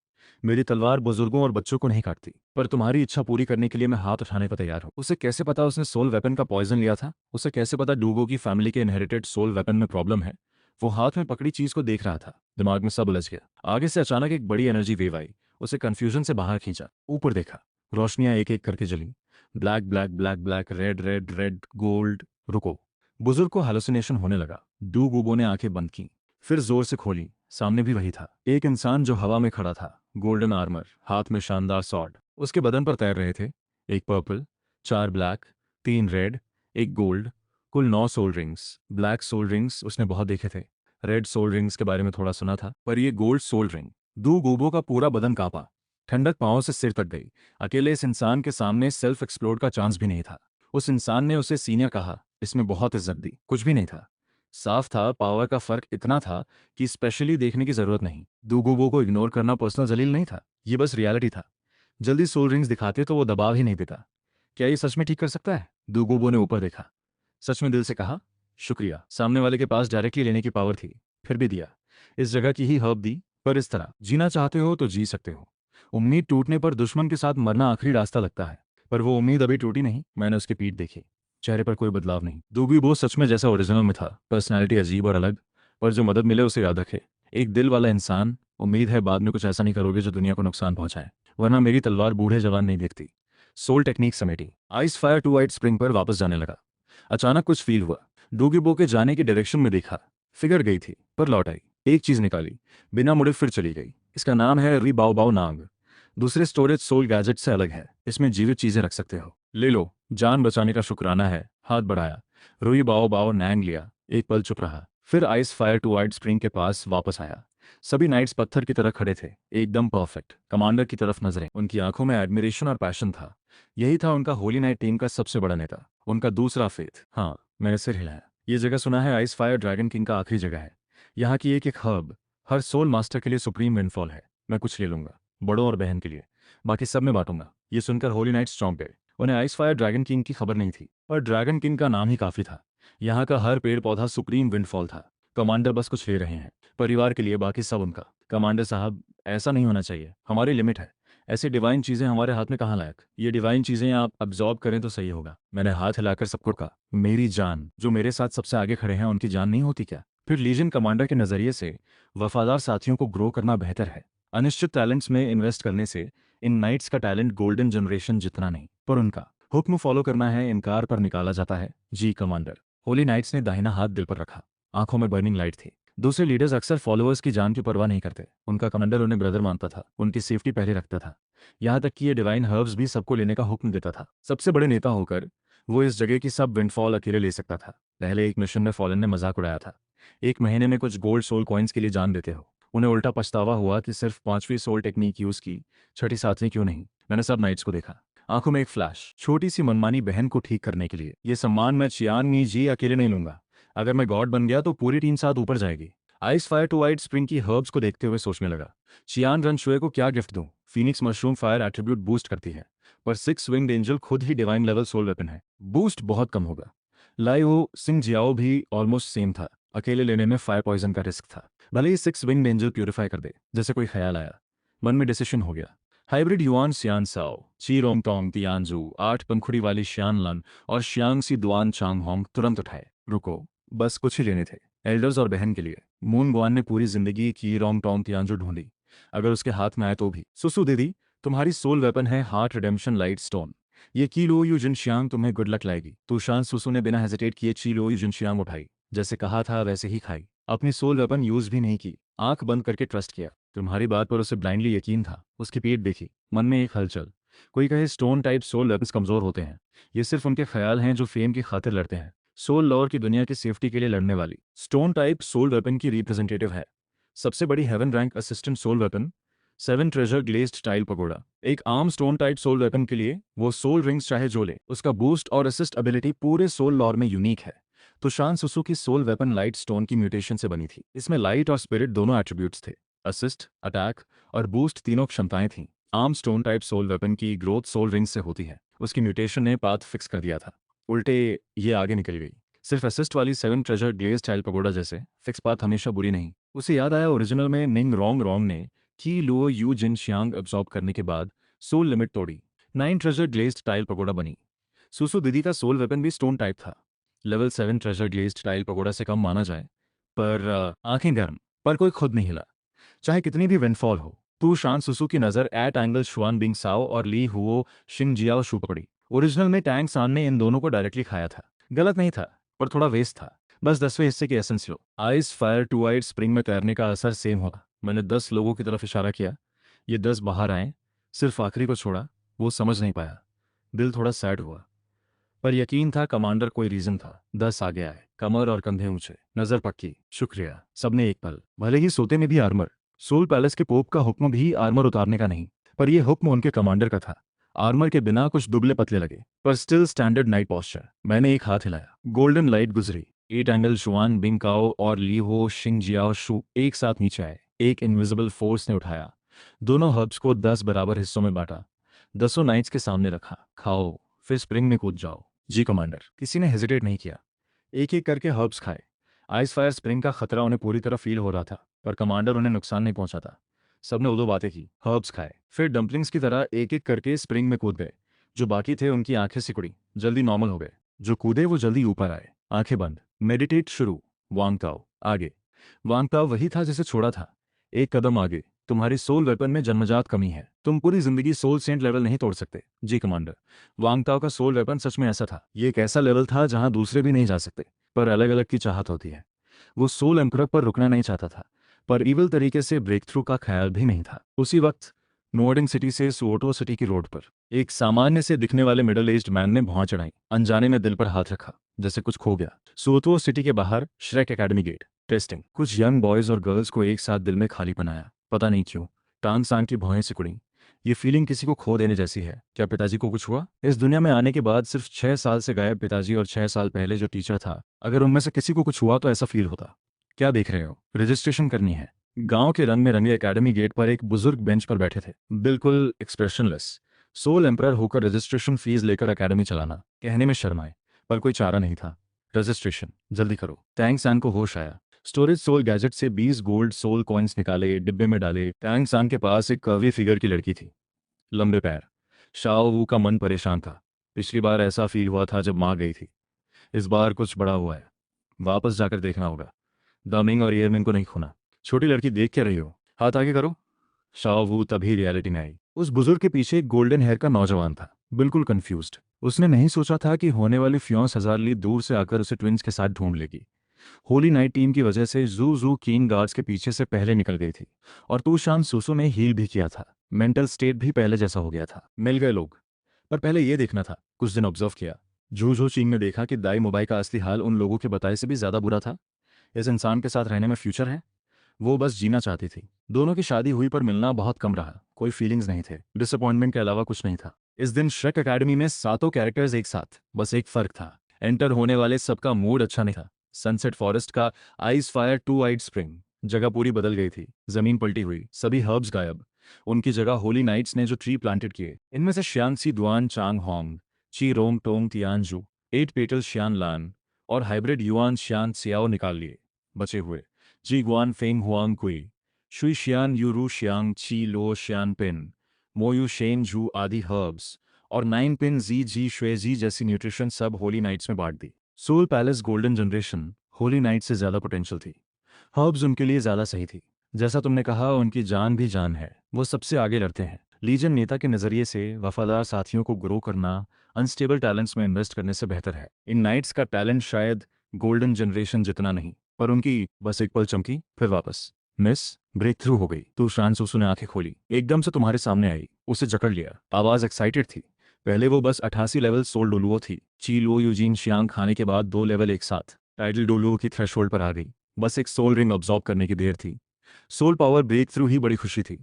मेरी तलवार बुजुर्गों और बच्चों को नहीं काटती, पर तुम्हारी इच्छा पूरी करने के लिए मैं हाथ उठाने को तैयार हूँ। उसे कैसे पता उसने सोल वेपन का पॉइजन लिया था? उसे कैसे पता डूगो की फैमिली के इनहेरिटेड सोल वेपन में प्रॉब्लम है? वो हाथ में पकड़ी चीज को देख रहा था। दिमाग में सब उलझ गया। आगे से अचानक एक बड़ी एनर्जी वेव आई, उसे कंफ्यूजन से बाहर खींचा। ऊपर देखा, रोशनियां एक एक करके जली। Black black black black, red red red, gold. रुको, बुजुर्ग को हेलुसिनेशन होने लगा। डूगुबो ने आंखें बंद की, फिर जोर से खोली। सामने भी वही था, एक इंसान जो हवा में खड़ा था, गोल्डन आर्मर, हाथ में शानदार सॉर्ड। उसके बदन पर तैर रहे थे एक पर्पल, 4 ब्लैक, 3 रेड, एक गोल्ड, कुल 9 soul rings. Black soul rings उसने बहुत देखे थे, रेड सोल रिंग्स के बारे में थोड़ा सुना था, पर ये गोल्ड सोल रिंग। गोबो का पूरा बदन कांपा, ठंडक पांव से सिर तक गई। अकेले इस इंसान के सामने सेल्फ एक्सप्लोर का चांस भी नहीं था। उस इंसान ने उसे सीनियर कहा, इसमें बहुत इज्जत दी। कुछ भी नहीं था, साफ था पावर का फर्क इतना था कि स्पेशली देखने की जरूरत नहीं। गोबो को इग्नोर करना पर्सनल जलील नहीं था, ये बस रियलिटी था। जल्दी सोल रिंग्स दिखाते तो वो दबाव ही नहीं देता। क्या ये सच में ठीक कर सकता है? गोबो ने ऊपर देखा, सच में दिल से कहा, शुक्रिया। सामने वाले के पास डायरेक्टली लेने की पावर थी, फिर भी दिया। इस जगह की ही हर्ब दी, पर इस तरह जीना चाहते हो तो जी सकते हो। उम्मीद टूटने पर दुश्मन के साथ मरना आखिरी रास्ता लगता है, पर वो उम्मीद अभी टूटी नहीं। मैंने उसकी पीठ देखी, चेहरे पर कोई बदलाव नहीं। दूबी वो सच में जैसा ओरिजिनल में था, पर्सनैलिटी अजीब और अलग, पर जो मदद मिले उसे याद रखे। एक दिल वाला इंसान। उम्मीद है बाद में कुछ ऐसा नहीं करोगे जो दुनिया को नुकसान पहुंचाए, वरना मेरी तलवार बूढ़े जवान नहीं देखती। सोल टेक्निक समेटी, ice fire to white spring पर वापस जाने लगा। अचानक कुछ फील हुआ। डूगीबो के जाने की डायरेक्शन में देखा, फिगर गई थी पर लौट आई। एक चीज निकाली, बिना मुड़े फिर चली गई। इसका नाम है री बाओ बाओ नांग। दूसरे स्टोरेज सोल गैजेट से अलग है, इसमें जीवित चीजें रख सकते हो। ले लो, जान बचाने का शुक्राना है। हाथ बढ़ाया, रुई बाओ बाओ नैंग लिया। एक पल चुप रहा, फिर Ice fire to white spring के पास वापस आया। सभी नाइट्स पत्थर की तरह खड़े थे, एकदम परफेक्ट। कमांडर की तरफ नजरें, उनकी आंखों में एडमिरेशन और पैशन था। यही था उनका होली नाइट टीम का सबसे बड़ा नेता, उनका दूसरा फेथ। हाँ, मैंने सिर हिलाया। ये जगह सुना है आइस फायर ड्रैगन किंग का आखिरी जगह है। यहाँ की एक एक हर्ब हर सोल मास्टर के लिए सुप्रीम विंडफॉल है। मैं कुछ ले लूंगा, बड़ों और बहन के लिए, बाकी सब में बांटूंगा। ये सुनकर होली नाइट्स चौंक गए। उन्हें आइस फायर ड्रैगन किंग की खबर नहीं थी, पर ड्रैगन किंग का नाम ही काफी था। यहाँ का हर पेड़ पौधा सुप्रीम विंडफॉल था। कमांडर बस कुछ ले रहे हैं, परिवार के लिए, बाकी सब उनका। कमांडर साहब, ऐसा नहीं होना चाहिए, हमारी लिमिट है। ऐसी डिवाइन चीजें हमारे हाथ में कहाँ लायक। ये डिवाइन चीजें आप अब्जॉर्ब करें तो सही होगा। मैंने हाथ हिलाकर सबको कहा, मेरी जान, जो मेरे साथ सबसे आगे खड़े हैं उनकी जान नहीं होती क्या? फिर लीजन कमांडर के नजरिए से वफादार साथियों को ग्रो करना बेहतर है, अनिश्चित टैलेंट्स में इन्वेस्ट करने से। इन नाइट्स का टैलेंट गोल्डन जनरेशन जितना नहीं, पर उनका हुक्म फॉलो करना है, इनकार पर निकाला जाता है। जी कमांडर। होली नाइट्स ने दाहिना हाथ दिल पर रखा, आंखों में बर्निंग लाइट थी। दूसरे लीडर्स अक्सर फॉलोअर्स की जान की परवाह नहीं करते, उनका कमांडर उन्हें ब्रदर मानता था, उनकी सेफ्टी पहले रखता था। यहाँ तक कि ये डिवाइन हर्ब्स भी सबको लेने का हुक्म देता था। सबसे बड़े नेता होकर वो इस जगह की सब विंडफॉल अकेले ले सकता था। पहले एक मिशन में फॉलन ने मजाक उड़ाया था, 1 महीने में कुछ गोल्ड सोल कॉइन्स के लिए जान देते हो। उन्हें उल्टा पछतावा हुआ कि सिर्फ 5वीं सोल टेक्निक यूज की, छठी 7वीं क्यों नहीं। मैंने सब नाइट्स को देखा, आंखों में एक फ्लैश, छोटी सी मनमानी बहन को ठीक करने के लिए। ये सम्मान मैं चियान मी जी अकेले नहीं लूंगा। अगर मैं गॉड बन गया तो पूरी टीम साथ ऊपर जाएगी। Ice fire to white Spring की हर्ब्स को देखते हुए सोचने लगा, चियान रन शुए को क्या गिफ्ट दूं? Phoenix mushroom fire attribute boost करती है, पर 6 विंग्ड एंजल खुद ही डिवाइन लेवल सोल वेपन है, बूस्ट बहुत कम होगा। लाइओ सिंह जियाओ भी ऑलमोस्ट सेम था, अकेले लेने में फायर पॉइजन का रिस्क था। भले ही 6 विंग्ड एंजल प्यूरिफाई कर दे। जैसे कोई ख्याल आया, मन में डिसीजन हो गया। हाइब्रिड युआन सियान साओ, ची रोंग टोंग तियानजू, 8 पंखुड़ी वाली शियान लन और शियांग सी दुआन चांग होंग तुरंत उठाए। रुको, बस कुछ ही लेने थे, एल्डर्स और बहन के लिए। मून गुआन ने पूरी जिंदगी की रोंग टोंग तियानजू ढूंढी, अगर उसके हाथ में आए तो भी। सुसु दीदी, तुम्हारी सोल वेपन है हार्ट रिडेम्पशन लाइट स्टोन। ये की लो यू जिनशियांग तुम्हें गुड लक लाएगी। तुशान सुसु ने बिना हेजिटेट किए ची लो यू जिनशियांग उठाई, जैसे कहा था वैसे ही खाई। अपनी सोल वेपन यूज भी नहीं की, आंख बंद करके ट्रस्ट किया। तुम्हारी बात पर उसे ब्लाइंडली यकीन था। उसकी पीठ देखी, मन में एक हलचल। कोई कहे स्टोन टाइप सोल वेपन्स कमजोर होते हैं, ये सिर्फ उनके ख्याल हैं जो फेम की खातिर लड़ते हैं। सोल लॉर की दुनिया की सेफ्टी के लिए लड़ने वाली स्टोन टाइप सोल वेपन की रिप्रेजेंटेटिव है। सबसे बड़ी heaven rank assistant soul weapon 7 treasure glazed tile pagoda. एक arm stone type soul weapon के लिए वो सोल रिंग्स चाहे जो ले, उसका बूस्ट और असिस्ट एबिलिटी पूरे सोल लॉर में यूनिक है। तो शान सुसु की सोल वेपन लाइट स्टोन की म्यूटेशन से बनी थी। इसमें लाइट और स्पिरिट दोनों एट्रीब्यूट्स थे, असिस्ट, अटैक और बूस्ट तीनों क्षमताएं थीं। Arm stone type soul weapon की ग्रोथ सोल रिंग से होती है। उसकी म्यूटेशन ने पाथ फिक्स कर दिया था, उल्टे ये आगे निकल गई। सिर्फ असिस्ट वाली 7 ट्रेजर ग्लेज स्टाइल पगोड़ा जैसे फिक्स पाथ हमेशा बुरी नहीं। उसे याद आया ओरिजिनल में निंग रोंग रोंग ने की Luo Yu Jin Xiang absorb करने के बाद सोल लिमिट तोड़ी, 9 ट्रेजर ग्लेज्ड टाइल पगोड़ा बनी। सुसु दीदी का सोल वेपन भी स्टोन टाइप था, level 7 treasure glazed tile pagoda से कम माना जाए, पर आंखें गर्म। पर कोई खुद नहीं हिला, चाहे कितनी भी विंडफॉल हो। तू शान सुसु की नजर एट एंगल शुआन बिंग साओ और ली हुओ शिंग जियाओ शू पकड़ी। ओरिजिनल में टैंग सान ने इन दोनों को डायरेक्टली खाया था। गलत नहीं था, पर थोड़ा वेस्ट था। बस 10वें हिस्से की एसेंस लो। Ice fire to white Spring में तैरने का असर सेम होगा। मैंने 10 लोगों की तरफ इशारा किया, ये 10 बाहर आए, सिर्फ आखिरी को छोड़ा। वो समझ नहीं पाया, दिल थोड़ा सैड हुआ। पर यकीन था कमांडर कोई रीजन था। 10 आ गया है, कमर और कंधे ऊंचे, नजर पक्की। शुक्रिया। सबने एक पल, भले ही सोते में भी आर्मर। सोल पैलेस के पोप का हुक्म भी आर्मर उतारने का नहीं, पर यह हुक्म उनके कमांडर का था। आर्मर के बिना कुछ दुबले पतले लगे, पर स्टिल स्टैंडर्ड नाइट पॉस्चर। मैंने एक हाथ हिलाया, गोल्डन लाइट गुजरी। 8 एंगल शुआन बिंगकाओ और ली हो शिंग जियाओ शू एक साथ नीचे आए। एक इनविजिबल फोर्स ने उठाया, दोनों हर्ब्स को 10 बराबर हिस्सों में बांटा, 10 नाइट्स के सामने रखा। खाओ, फिर स्प्रिंग में कूद जाओ। जी कमांडर। किसी ने हेजिटेट नहीं किया, एक एक करके हर्ब्स खाए। आइस फायर स्प्रिंग का खतरा उन्हें पूरी तरह फील हो रहा था, पर कमांडर उन्हें नुकसान नहीं पहुंचाता। सबने उदो बातें की, हर्ब्स खाए, फिर डंपलिंग्स की तरह एक एक करके स्प्रिंग में कूद गए। जो बाकी थे उनकी आंखें सिकुड़ी, जल्दी नॉर्मल हो गए। जो कूदे वो जल्दी ऊपर आए, आंखें बंद। मेडिटेट शुरू। वांग ताओ आगे। वांग ताओ वही था जिसे छोड़ा था। एक कदम आगे। तुम्हारी सोल वेपन में जन्मजात कमी है, तुम पूरी जिंदगी सोल सेंट लेवल नहीं तोड़ सकते। जी कमांडर। वांग ताओ का सोल वेपन सच में ऐसा था। ये एक ऐसा लेवल था जहां दूसरे भी नहीं जा सकते, पर अलग अलग की चाहत होती है। वो सोल एम्परर पर रुकना नहीं चाहता था, पर इविल तरीके से ब्रेक थ्रू का ख्याल भी नहीं था। उसी वक्त नोर्डिंग सिटी से सुओटो सिटी की रोड पर एक सामान्य से दिखने वाले मिडल एज्ड मैन ने भौं चढ़ाई। अनजाने में दिल पर हाथ रखा, जैसे कुछ खो गया। सुओटो सिटी के बाहर श्रेक एकेडमी गेट। टेस्टिंग। कुछ यंग बॉयज और गर्ल्स को एक साथ दिल में खाली बनाया, पता नहीं क्यों। टांग सांग की भौहें सिकुड़ी। ये फीलिंग किसी को खो देने जैसी है। क्या पिताजी को कुछ हुआ? इस दुनिया में आने के बाद सिर्फ 6 साल से गायब पिताजी और 6 साल पहले जो टीचर था, अगर उनमें से किसी को कुछ हुआ तो ऐसा फील होता। क्या देख रहे हो? रजिस्ट्रेशन करनी है। गांव के रंग में रंगे एकेडमी गेट पर एक बुजुर्ग बेंच पर बैठे थे, बिल्कुल एक्सप्रेशनलेस। सोल एम्परर होकर रजिस्ट्रेशन फीस लेकर एकेडमी चलाना, कहने में शर्म आए, पर कोई चारा नहीं था। रजिस्ट्रेशन जल्दी करो। टैंग सैन को होश आया। स्टोरेज सोल गैजेट से 20 गोल्ड सोल कॉइन्स निकाले, डिब्बे में डाले। टैंग सैन के पास एक कर्वी फिगर की लड़की थी, लंबे पैर। शाओ वू का मन परेशान था। पिछली बार ऐसा फील हुआ था जब माँ गई थी। इस बार कुछ बड़ा हुआ है, वापस जाकर देखना होगा। दामिंग और ईयरमिंग को नहीं खोना। छोटी लड़की देख क्या रही हो? हाथ आगे करो। शाओ वू तभी रियलिटी में आई। उस बुजुर्ग के पीछे एक गोल्डन हेयर का नौजवान था, बिल्कुल कंफ्यूज्ड। उसने नहीं सोचा था कि होने वाली फ्योंस 1000 लीग दूर से आकर उसे ट्विंस के साथ ढूंढ लेगी। होली नाइट टीम की वजह से जू जू कीन गार्ड्स के पीछे से पहले निकल गई थी, और तूशान सुसु ने हील भी किया था। मेंटल स्टेट भी पहले जैसा हो गया था। मिल गए लोग, पर पहले ये देखना था। कुछ दिन ऑब्जर्व किया। जू जू चीन ने देखा कि दाई मोबाई का असली हाल उन लोगों के बताए से भी ज्यादा बुरा था। इस इंसान के साथ रहने में फ्यूचर है। वो बस जीना चाहती थी। दोनों की शादी हुई पर मिलना बहुत कम रहा। कोई फीलिंग्स नहीं थे, डिसअपॉइंटमेंट के अलावा कुछ नहीं था। इस दिन श्रेक एकेडमी में सातों कैरेक्टर्स एक साथ। बस एक फर्क था, एंटर होने वाले सबका मूड अच्छा नहीं था। सनसेट फॉरेस्ट का Ice fire Two Eyed Spring. जगह पूरी बदल गई थी। जमीन पलटी हुई, सभी हर्ब्स गायब। उनकी जगह होली नाइट्स ने जो ट्री प्लांटेड किए, इनमें से श्यांसी दुआन चांग होंग, ची रोंग टोंग तियानजू, 8 पेटल श्यान लान और हाइब्रिड युआन श्यान सियाओ निकाल लिए। बचे हुए जी गुआन फेंग हुआंग कुई, शुई शियान यूरू शियांग ची लो शियान पिन, मोयू शेन जू आदि हर्ब्स और 9 पिन जी जी श्वे जी जैसी न्यूट्रिशन सब होली नाइट्स में बांट दी। Soul palace golden generation holy knight से ज्यादा पोटेंशियल थी। हर्ब्स उनके लिए ज्यादा सही थी। जैसा तुमने कहा, उनकी जान भी जान है। वो सबसे आगे लड़ते हैं। लीजन नेता के नजरिए से वफादार साथियों को ग्रो करना अनस्टेबल टैलेंट्स में इन्वेस्ट करने से बेहतर है। इन नाइट्स का टैलेंट शायद गोल्डन जनरेशन जितना नहीं, पर उनकी बस एक पल चमकी, फिर वापस मिस ब्रेक थ्रू हो गई। तो शान सुसु ने आंखें खोली, एकदम से तुम्हारे सामने आई, उसे जकड़ लिया। आवाज एक्साइटेड थी। पहले वो बस 88 लेवल सोल डोलुओ थी। ची लो यूजीन शियांग खाने के बाद 2 लेवल एक साथ टाइटल डोलुओ की थ्रेशोल्ड पर आ गई। बस एक सोल रिंग ऑब्जॉर्व करने की देर थी। सोल पावर ब्रेक थ्रू ही बड़ी खुशी थी।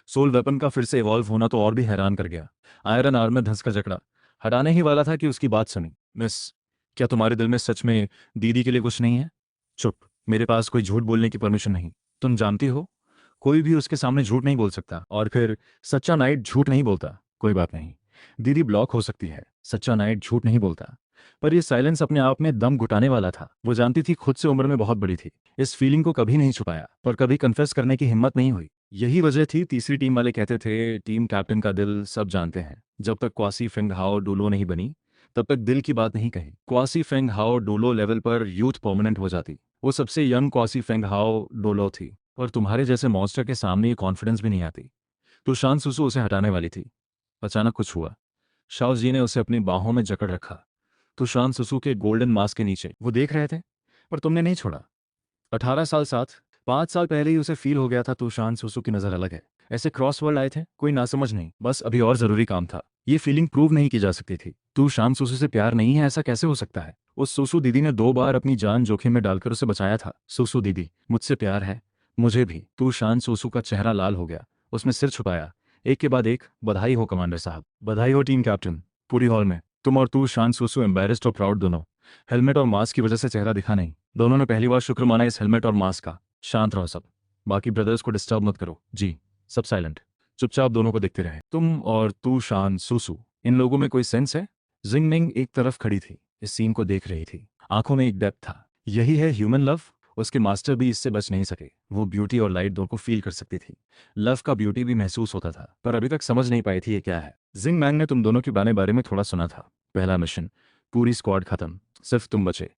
सोल वेपन का फिर से इवॉल्व होना तो और भी हैरान कर गया। आयरन आर्मर धंस का जकड़ा हटाने ही वाला था कि उसकी बात सुनी। मिस, क्या तुम्हारे दिल में सच में दीदी के लिए कुछ नहीं है? चुप, मेरे पास कोई झूठ बोलने की परमिशन नहीं। तुम जानती हो, कोई भी उसके सामने झूठ नहीं बोल सकता। और फिर सच्चा नाइट झूठ नहीं बोलता। कोई बात नहीं, दीदी ब्लॉक हो सकती है, सच्चा नाइट झूठ नहीं बोलता। पर यह साइलेंस अपने आप में दम घुटाने वाला था। वो जानती थी खुद से उम्र में बहुत बड़ी थी। इस फीलिंग को कभी नहीं छुपाया, पर कभी कन्फेस करने की हिम्मत नहीं हुई। यही वजह थी तीसरी टीम वाले कहते थे टीम कैप्टन का दिल सब जानते हैं। जब तक क्वासी फेंग हाओ डोलो नहीं बनी, तब तक दिल की बात नहीं कही। क्वासी फेंग हाओ डोलो लेवल पर यूथ परमानेंट हो जाती। वो सबसे यंग क्वासी फेंग हाओ डोलो थी, और तुम्हारे जैसे मॉन्स्टर के सामने ये कॉन्फिडेंस भी नहीं आती। तो शान सुसु उसे हटाने वाली थी। अचानक कुछ हुआ। शाओ जी ने उसे अपनी बाहों में जकड़ रखा। तो शान सुसु के गोल्डन मास्क के नीचे वो देख रहे थे, पर तुमने नहीं छोड़ा। 18 साल साथ, 5 साल पहले ही उसे फील हो गया था तूशान सुसु की नजर अलग है। ऐसे क्रॉस वर्ल्ड आए थे, कोई नासमझ नहीं, बस अभी और जरूरी काम था। ये फीलिंग प्रूव नहीं की जा सकती थी। तू शान सुसु से प्यार नहीं है, ऐसा कैसे हो सकता है? उस सुसु दीदी ने 2 बार अपनी जान जोखिम में डालकर उसे बचाया था। सुसु दीदी, मुझसे प्यार है। मुझे भी। तू शान सुसु का चेहरा लाल हो गया। उसने सिर छुपाया। एक के बाद एक, बधाई हो कमांडर साहब। बधाई हो टीम कैप्टन। पूरी हॉल में तुम और तू शान सुसु एम्बेरस्ड और प्राउड दोनों। हेलमेट और मास्क की वजह से चेहरा दिखा नहीं। दोनों ने पहली बार शुक्र माना इस हेलमेट और मास्क का। शांत रहो सब। बाकी ब्रदर्स को डिस्टर्ब मत करो। जी। सब साइलेंट। चुपचाप दोनों को देखते रहे। तुम और तू शान सुसु, इन लोगों में कोई सेंस है? जिंगमिंग एक तरफ खड़ी थी, इस सीन को देख रही थी। आंखों में एक डेप्थ था। यही है ह्यूमन लव। उसके मास्टर भी इससे बच नहीं सके। वो ब्यूटी और लाइट दोनों को फील कर सकती थी। लव का ब्यूटी भी महसूस होता था, पर अभी तक समझ नहीं पाई थी ये क्या है। जिंग मैंग ने तुम दोनों के बारे में थोड़ा सुना था। पहला मिशन, पूरी स्क्वाड खत्म, सिर्फ तुम बचे।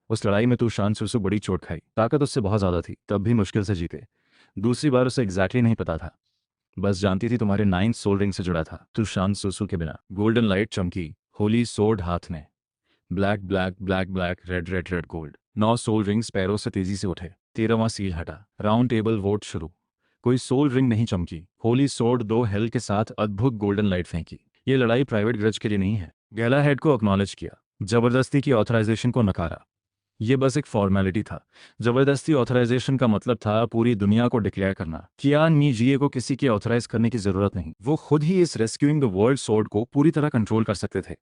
उस लड़ाई में तू शान सुसु बड़ी चोट खाई। ताकत उससे बहुत ज्यादा थी, तब भी मुश्किल से जीते। दूसरी बार उसे एग्जैक्टली नहीं पता था, बस जानती थी तुम्हारे 9th सोल रिंग से जुड़ा था। तू शान सुसु के बिना। गोल्डन लाइट चमकी। होली सोर्ड हाथ में। Black black black black red red red gold. 9 soul rings पैरों से तेजी से उठे। 13वां सील हटा। राउंड टेबल वोट शुरू। कोई सोल रिंग नहीं चमकी। होली सोर्ड 2 हेल के साथ अद्भुत गोल्डन लाइट फेंकी। ये लड़ाई प्राइवेट ग्रज के लिए नहीं है। गैला हेड को एक्नॉलेज किया। जबरदस्ती की ऑथराइजेशन को नकारा। ये बस एक फॉर्मेलिटी था। जबरदस्ती ऑथराइजेशन का मतलब था पूरी दुनिया को डिक्लेयर करना। कियान मीजिए को किसी की ऑथराइज करने की जरूरत नहीं। वो खुद ही इस रेस्क्यूइंग द वर्ल्ड सोर्ड को पूरी तरह कंट्रोल कर सकते थे।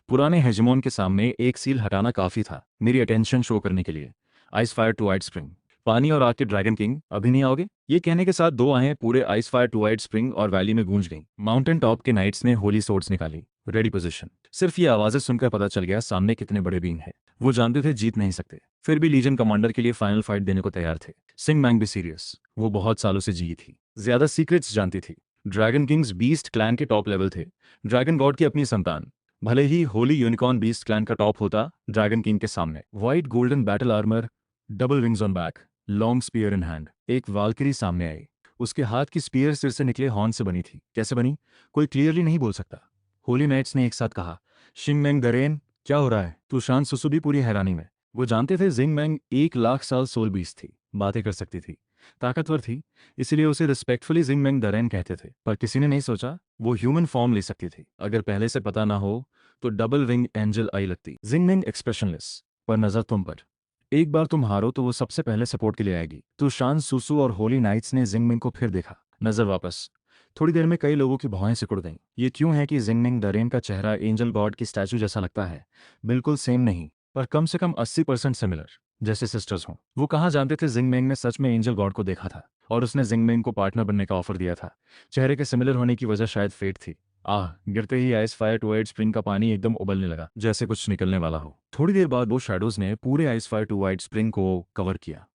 पुराने हेजमोन के सामने एक सील हटाना काफी था, मेरी अटेंशन शो करने के लिए। Ice fire to white Spring. पानी और आग के ड्रैगन किंग, अभी नहीं आओगे? ये कहने के साथ 2 आएं पूरे Ice fire to white Spring और वैली में गूंज गईं। माउंटेन टॉप के नाइट्स ने होली सोर्ड्स निकाली। Ready position. सिर्फ ये आवाजें सुनकर पता चल गया सामने कितने बड़े बींग हैं। वो जानते थे जीत नहीं सकते, फिर भी लीजन कमांडर के लिए फाइनल फाइट देने को तैयार थे। सिंग मैंग भी सीरियस। वो बहुत सालों से जी थी, ज्यादा सीक्रेट्स जानती थी। ड्रैगन किंग्स बीस्ट क्लैन के टॉप लेवल थे। ड्रैगन गॉड की अपनी संतान। भले ही होली यूनिकॉर्न बीस्ट क्लैन का टॉप होता ड्रैगन किंग के सामने। White golden battle armour, double wings on back, long spear in hand. एक वाल्किरी सामने आई। उसके हाथ की स्पीयर सिर से निकले हॉर्न से बनी थी। कैसे बनी, कोई क्लियरली नहीं बोल सकता। होली नाइट्स ने एक साथ कहा, शिंग मैंग दरेन, क्या हो रहा है? तू शान सुसु भी पूरी हैरानी में। वो जानते थे जिंग मैंग 1 लाख साल सोल बीस्ट थी, बातें कर सकती थी, ताकतवर थी, इसलिए उसे रिस्पेक्टफुली जिंग मैंग दरेन कहते थे। पर किसी ने नहीं सोचा वो ह्यूमन फॉर्म ले सकती थी। अगर पहले से पता ना हो तो डबल विंग एंजल आई लगती। जिंग मैंग एक्सप्रेशनलेस, पर नजर तुम पर। एक बार तुम हारो तो वो सबसे पहले सपोर्ट के लिए आएगी। तो शान सुसु और होली नाइट्स ने जिंगमिंग को फिर देखा। नजर वापस। थोड़ी देर में कई लोगों की भौहें सिकुड़ गईं। ये क्यों है कि जिंगमिंग दरेन का चेहरा एंजल गॉड की स्टैचू जैसा लगता है? बिल्कुल सेम नहीं, पर कम से कम 80% सिमिलर, जैसे सिस्टर्स हों। वो कहाँ जानते थे जिंगमिंग ने सच में एंजल गॉड को देखा था, और उसने जिंगमिंग को पार्टनर बनने का ऑफर दिया था। चेहरे के सिमिलर होने की वजह शायद फेट थी। गिरते ही ice fire to white spring का पानी एकदम उबलने लगा, जैसे कुछ निकलने वाला हो। थोड़ी देर बाद वो शैडोज ने पूरे Ice fire to white Spring को कवर किया।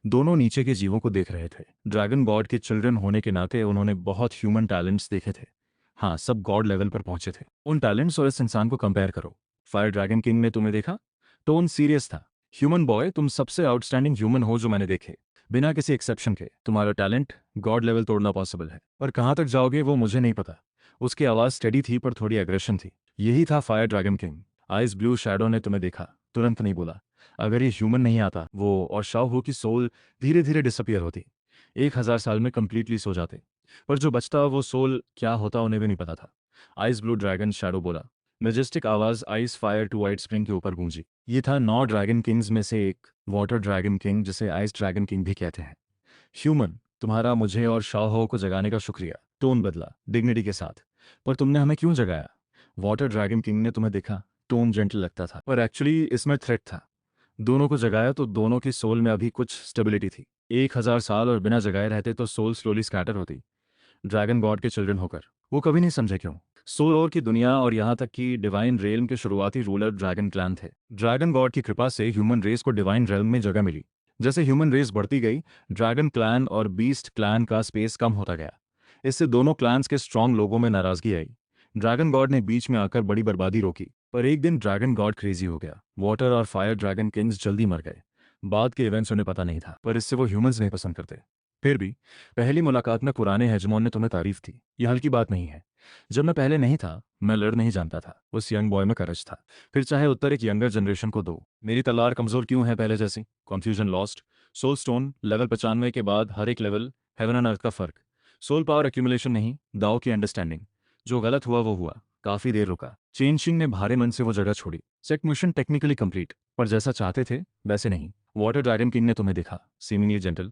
दोनों नीचे के जीवों को देख रहे थे। ड्रैगन गॉड के चिल्ड्रन होने के नाते उन्होंने बहुत ह्यूमन टैलेंट्स देखे थे। हाँ, सब गॉड लेवल पर पहुंचे थे। उन टैलेंट्स और इस इंसान को कंपेयर करो। फायर ड्रैगन किंग ने तुम्हें देखा, टोन सीरियस था। ह्यूमन बॉय, तुम सबसे आउटस्टैंडिंग ह्यूमन हो जो मैंने देखे, बिना किसी एक्सेप्शन के। तुम्हारा टैलेंट गॉड लेवल तोड़ना पॉसिबल है, पर कहाँ तक जाओगे वो मुझे नहीं पता। उसकी आवाज स्टेडी थी पर थोड़ी एग्रेशन थी। यही था fire dragon king. Ice blue shadow ने तुम्हें देखा, तुरंत नहीं बोला। अगर ये ह्यूमन नहीं आता, वो और शाओ की सोल धीरे धीरे डिसअपियर होती। 1000 साल में कंप्लीटली सो जाते। पर जो बचता वो सोल क्या होता उन्हें भी नहीं पता था। आइस ब्लू ड्रैगन शैडो बोला। मेजेस्टिक आवाज ice fire to white spring के ऊपर गूंजी। ये था 9 ड्रैगन किंग्स में से एक, वाटर ड्रैगन किंग, जिसे आइस ड्रैगन किंग भी कहते हैं। ह्यूमन, तुम्हारा मुझे और शाओ को जगाने का शुक्रिया। टोन बदला डिग्निटी के साथ। पर तुमने हमें क्यों जगाया? वाटर ड्रैगन किंग ने तुम्हें देखा, टोन जेंटल लगता था, पर एक्चुअली इसमें थ्रेट था। दोनों को जगाया तो दोनों की सोल में अभी कुछ स्टेबिलिटी थी। 1000 साल और बिना जगाए रहते तो सोल स्लोली स्कैटर होती, ड्रैगन गॉड के चिल्ड्रन होकर। वो कभी नहीं समझे क्यों। सोल और की दुनिया और यहाँ तक कि डिवाइन रेल्म के शुरुआती रूलर ड्रैगन क्लैन थे। ड्रैगन गॉड की कृपा से ह्यूमन रेस को डिवाइन रेल्म में जगह मिली। जैसे ह्यूमन रेस बढ़ती गई, ड्रैगन क्लैन और बीस्ट क्लैन का स्पेस कम होता गया। इससे दोनों क्लैंस के स्ट्रांग लोगों में नाराजगी आई। ड्रैगन गॉड ने बीच में आकर बड़ी बर्बादी रोकी। पर एक दिन ड्रैगन गॉड क्रेजी हो गया। वाटर और फायर ड्रैगन किंग्स जल्दी मर गए। बाद के इवेंट्स उन्हें पता नहीं था, पर इससे वो ह्यूमंस नहीं पसंद करते। फिर भी पहली मुलाकात में पुराने हेजमोन ने तुम्हें तारीफ थी, यह हल्की बात नहीं है। जब मैं पहले नहीं था, मैं लड़ नहीं जानता था। उस यंग बॉय में करज था। फिर चाहे उत्तर एक यंगर जनरेशन को दो। मेरी तलवार कमजोर क्यों है पहले जैसी? Confusion lost. Soul stone level 95 के बाद हर एक लेवल हेवन एंड अर्थ का फर्क। सोल पावर एक्यूमुलेशन नहीं, दाओ की अंडरस्टैंडिंग। जो गलत हुआ वो हुआ। काफी देर रुका। चेन शिंग ने भारे मन से वो जगह छोड़ी। सेट मिशन टेक्निकली कंप्लीट, पर जैसा चाहते थे वैसे नहीं। वाटर ड्रैगन किंग ने तुम्हें देखा, सीमिंगली जेंटल,